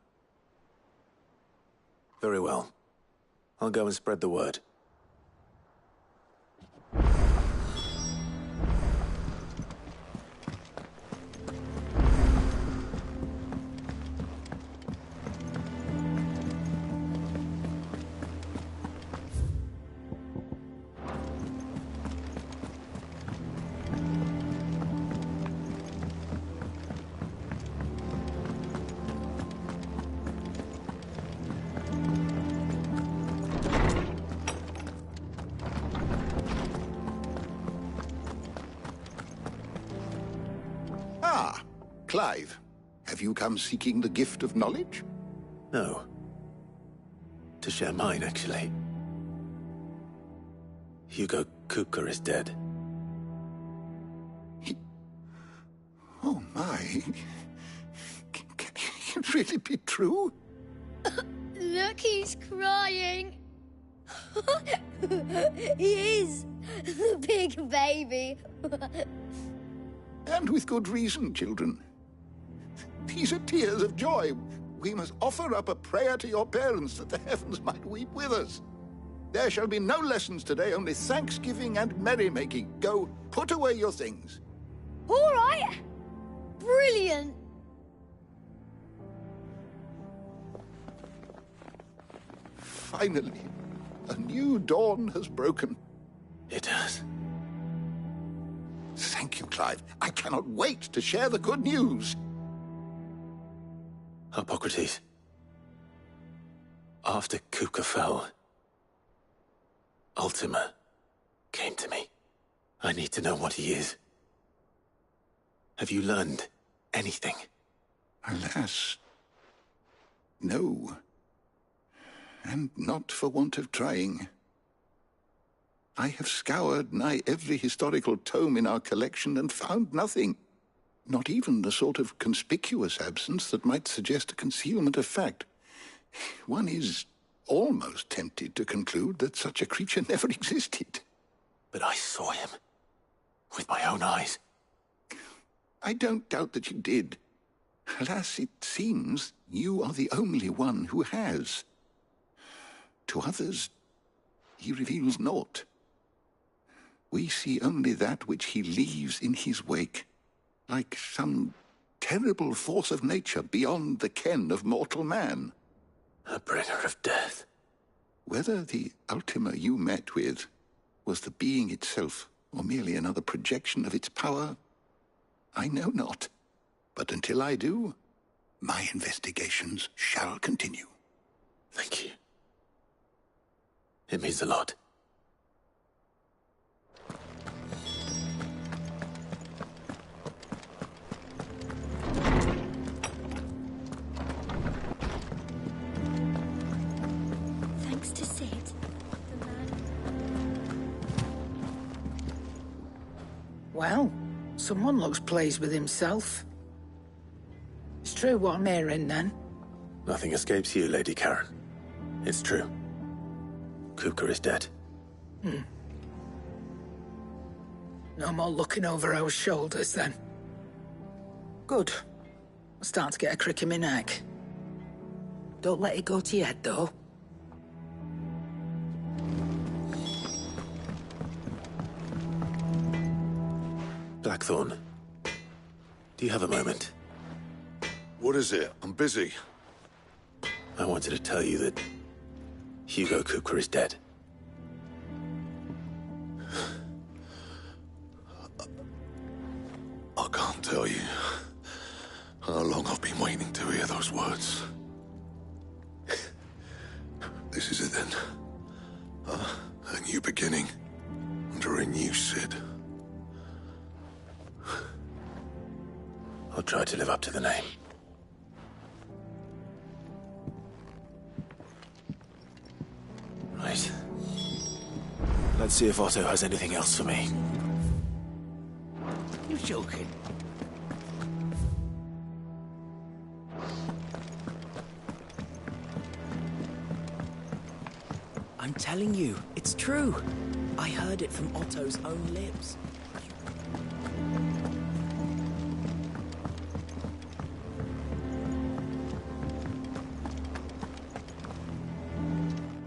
Very well. I'll go and spread the word. Clive, have you come seeking the gift of knowledge? No. To share mine, actually. Hugo Kupka is dead. Oh my. Can it really be true? Look, he's crying. He is. The big baby. And with good reason, children. These are tears of joy. We must offer up a prayer to your parents that the heavens might weep with us. There shall be no lessons today, only thanksgiving and merrymaking. Go, put away your things. All right. Brilliant. Finally, a new dawn has broken. It has. Thank you, Clive. I cannot wait to share the good news. Hippocrates. After Kupka fell, Ultima came to me. I need to know what he is. Have you learned anything? Alas, no. And not for want of trying. I have scoured nigh every historical tome in our collection and found nothing. Not even the sort of conspicuous absence that might suggest a concealment of fact. One is almost tempted to conclude that such a creature never existed. But I saw him. With my own eyes. I don't doubt that you did. Alas, it seems you are the only one who has. To others, he reveals naught. We see only that which he leaves in his wake, like some terrible force of nature beyond the ken of mortal man. A bringer of death. Whether the Ultima you met with was the being itself, or merely another projection of its power, I know not. But until I do, my investigations shall continue. Thank you. It means a lot. Thanks to Sid, the man. Well, someone looks pleased with himself. It's true what I'm hearing, then. Nothing escapes you, Lady Karen. It's true. Kupka is dead. No more looking over our shoulders, then. Good. I'm starting to get a crick in my neck. Don't let it go to your head, though. Blackthorn, do you have a moment? What is it? I'm busy. I wanted to tell you that Hugo Kupka is dead. I can't tell you how long I've been waiting to hear those words. This is it then. A new beginning under a new Sid. I'll try to live up to the name. Right. Let's see if Otto has anything else for me. You're joking. I'm telling you, it's true. I heard it from Otto's own lips.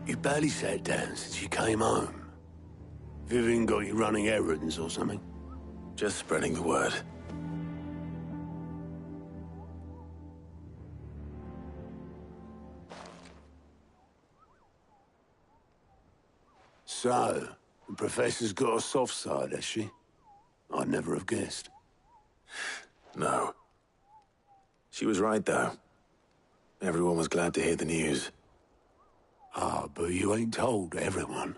You barely sat down since you came home. Vivian got you running errands or something? Just spreading the word. So, the Professor's got a soft side, has she? I'd never have guessed. No. She was right, though. Everyone was glad to hear the news. Ah, but you ain't told everyone.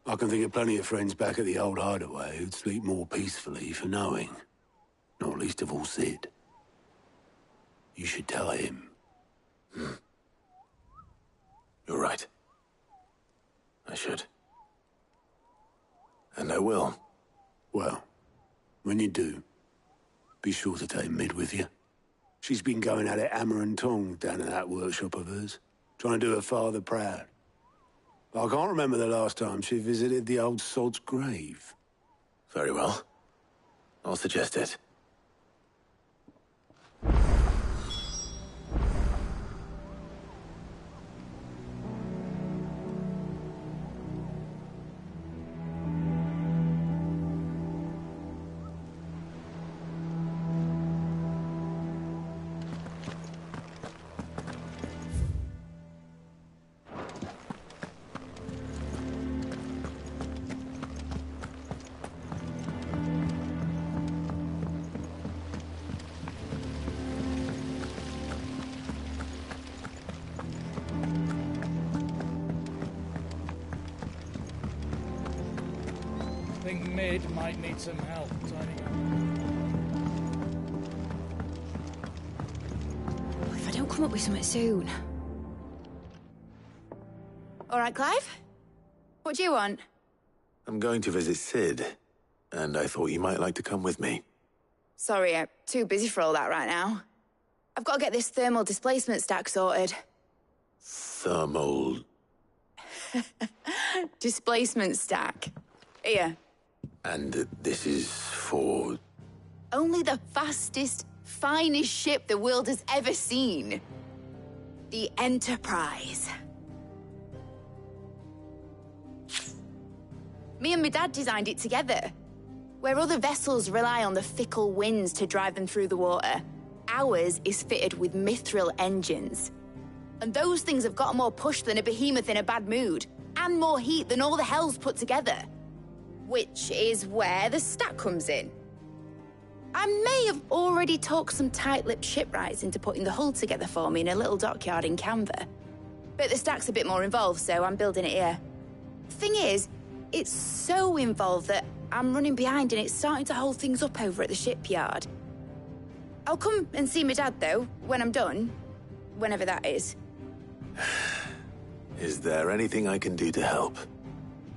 I can think of plenty of friends back at the old hideaway who'd sleep more peacefully for knowing. Not least of all Sid. You should tell him. You're right. I should. And I will. Well, when you do, be sure to take Mid with you. She's been going at it hammer and tong down in that workshop of hers, trying to do her father proud. I can't remember the last time she visited the old sod's grave. Very well. I'll suggest it. I think Mid might need some help tidying up. If I don't come up with something soon. All right, Clive? What do you want? I'm going to visit Sid, and I thought you might like to come with me. Sorry, I'm too busy for all that right now. I've got to get this thermal displacement stack sorted. Thermal... Displacement stack. Here. And this is for... Only the fastest, finest ship the world has ever seen. The Enterprise. Me and my dad designed it together. Where other vessels rely on the fickle winds to drive them through the water, ours is fitted with mithril engines. And those things have got more push than a behemoth in a bad mood, and more heat than all the hells put together. Which is where the stack comes in. I may have already talked some tight-lipped shipwrights into putting the hull together for me in a little dockyard in Canva. But the stack's a bit more involved, so I'm building it here. Thing is, it's so involved that I'm running behind and it's starting to hold things up over at the shipyard. I'll come and see my dad, though, when I'm done. Whenever that is. Is there anything I can do to help?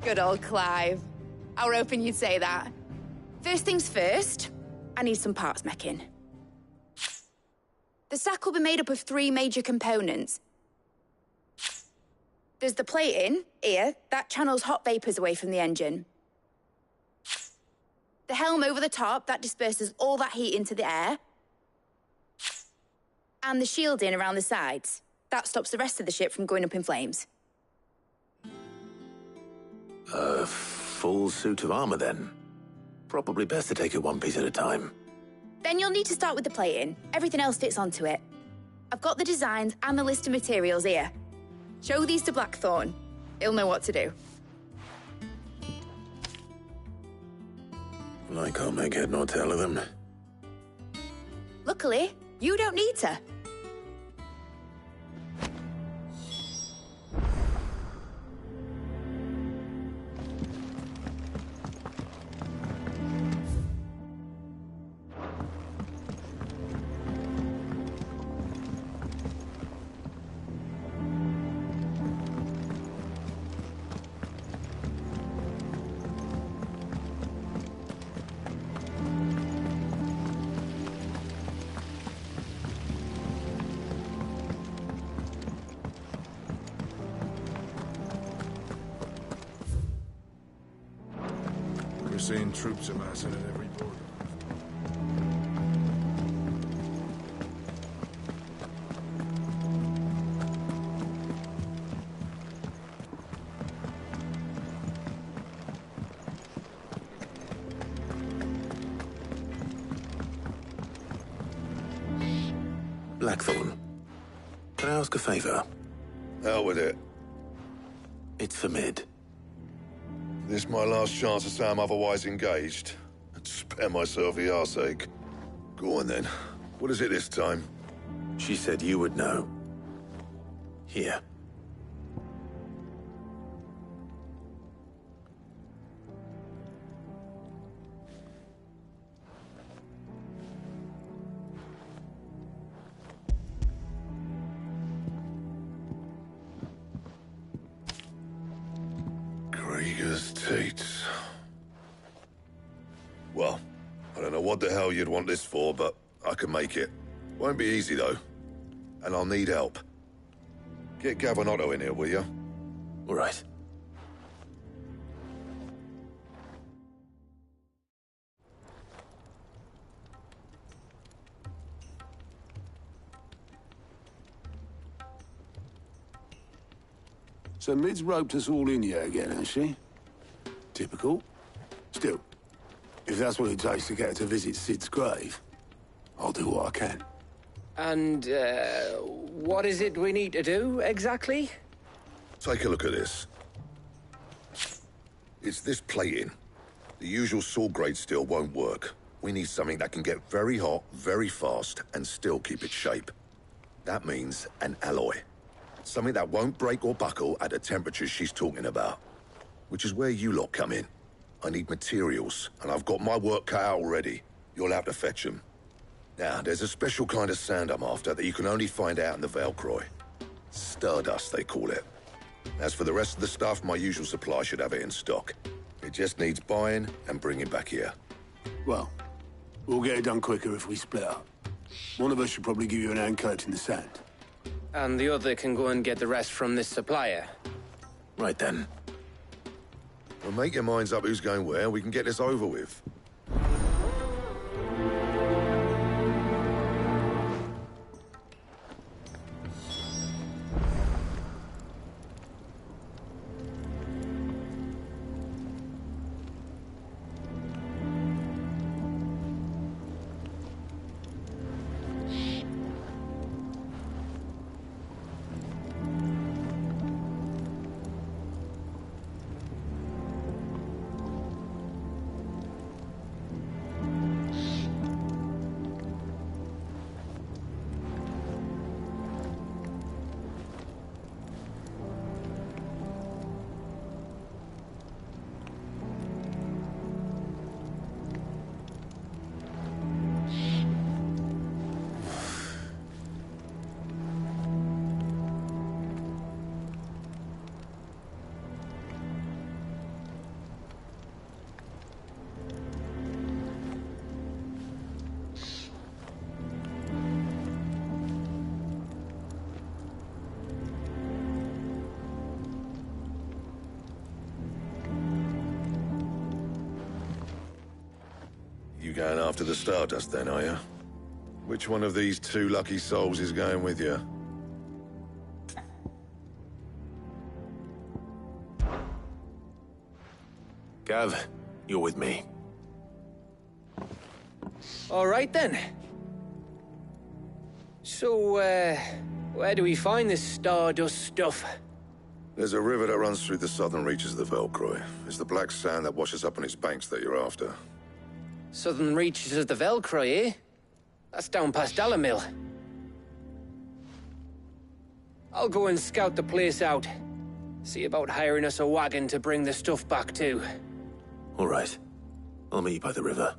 Good old Clive. I were hoping you'd say that. First things first, I need some parts meching. The stack will be made up of 3 major components. There's the plating, here, that channels hot vapors away from the engine. The helm over the top, that disperses all that heat into the air. And the shielding around the sides. That stops the rest of the ship from going up in flames. A full suit of armor, then. Probably best to take it one piece at a time. Then you'll need to start with the plating. Everything else fits onto it. I've got the designs and the list of materials here. Show these to Blackthorn. He'll know what to do. I can't make head nor tail of them. Luckily, you don't need to. We're seeing troops amassing at every border. Blackthorn, can I ask a favor? Hell with it. It's for Mid. This my last chance to say I'm otherwise engaged. I'd spare myself the arseache. Go on then. What is it this time? She said you would know. Here. Krieger's Tates. Well, I don't know what the hell you'd want this for, but I can make it. Won't be easy, though. And I'll need help. Get Gavin in here, will you? All right. So Mid's roped us all in here again, has she? Typical. Still, if that's what it takes to get her to visit Sid's grave, I'll do what I can. And, what is it we need to do, exactly? Take a look at this. It's this plating. The usual sword grade steel won't work. We need something that can get very hot, very fast, and still keep its shape. That means an alloy. Something that won't break or buckle at the temperatures she's talking about. Which is where you lot come in. I need materials, and I've got my work cut out already. You'll have to fetch them. Now, there's a special kind of sand I'm after that you can only find out in the Velcroy. Stardust, they call it. As for the rest of the stuff, my usual supply should have it in stock. It just needs buying and bringing back here. Well, we'll get it done quicker if we split up. One of us should probably give you an hand coat in the sand. And the other can go and get the rest from this supplier. Right then. Well, make your minds up who's going where, and we can get this over with. going after the Stardust then, are you? Which one of these two lucky souls is going with you? Gav, you're with me. All right, then. So, where do we find this Stardust stuff? There's a river that runs through the southern reaches of the Velcroy. It's the black sand that washes up on its banks that you're after. Southern reaches of the Velcroy, eh? That's down past Dalamil. I'll go and scout the place out. See about hiring us a wagon to bring the stuff back to. All right. I'll meet you by the river.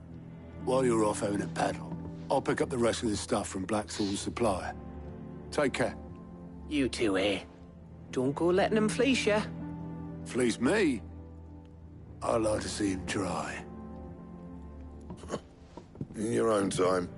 While you're off having a paddle, I'll pick up the rest of the stuff from Blackthorn's supplier. Take care. You two, eh? Don't go letting them fleece ya. Fleece me? I'd like to see him try. In your own time.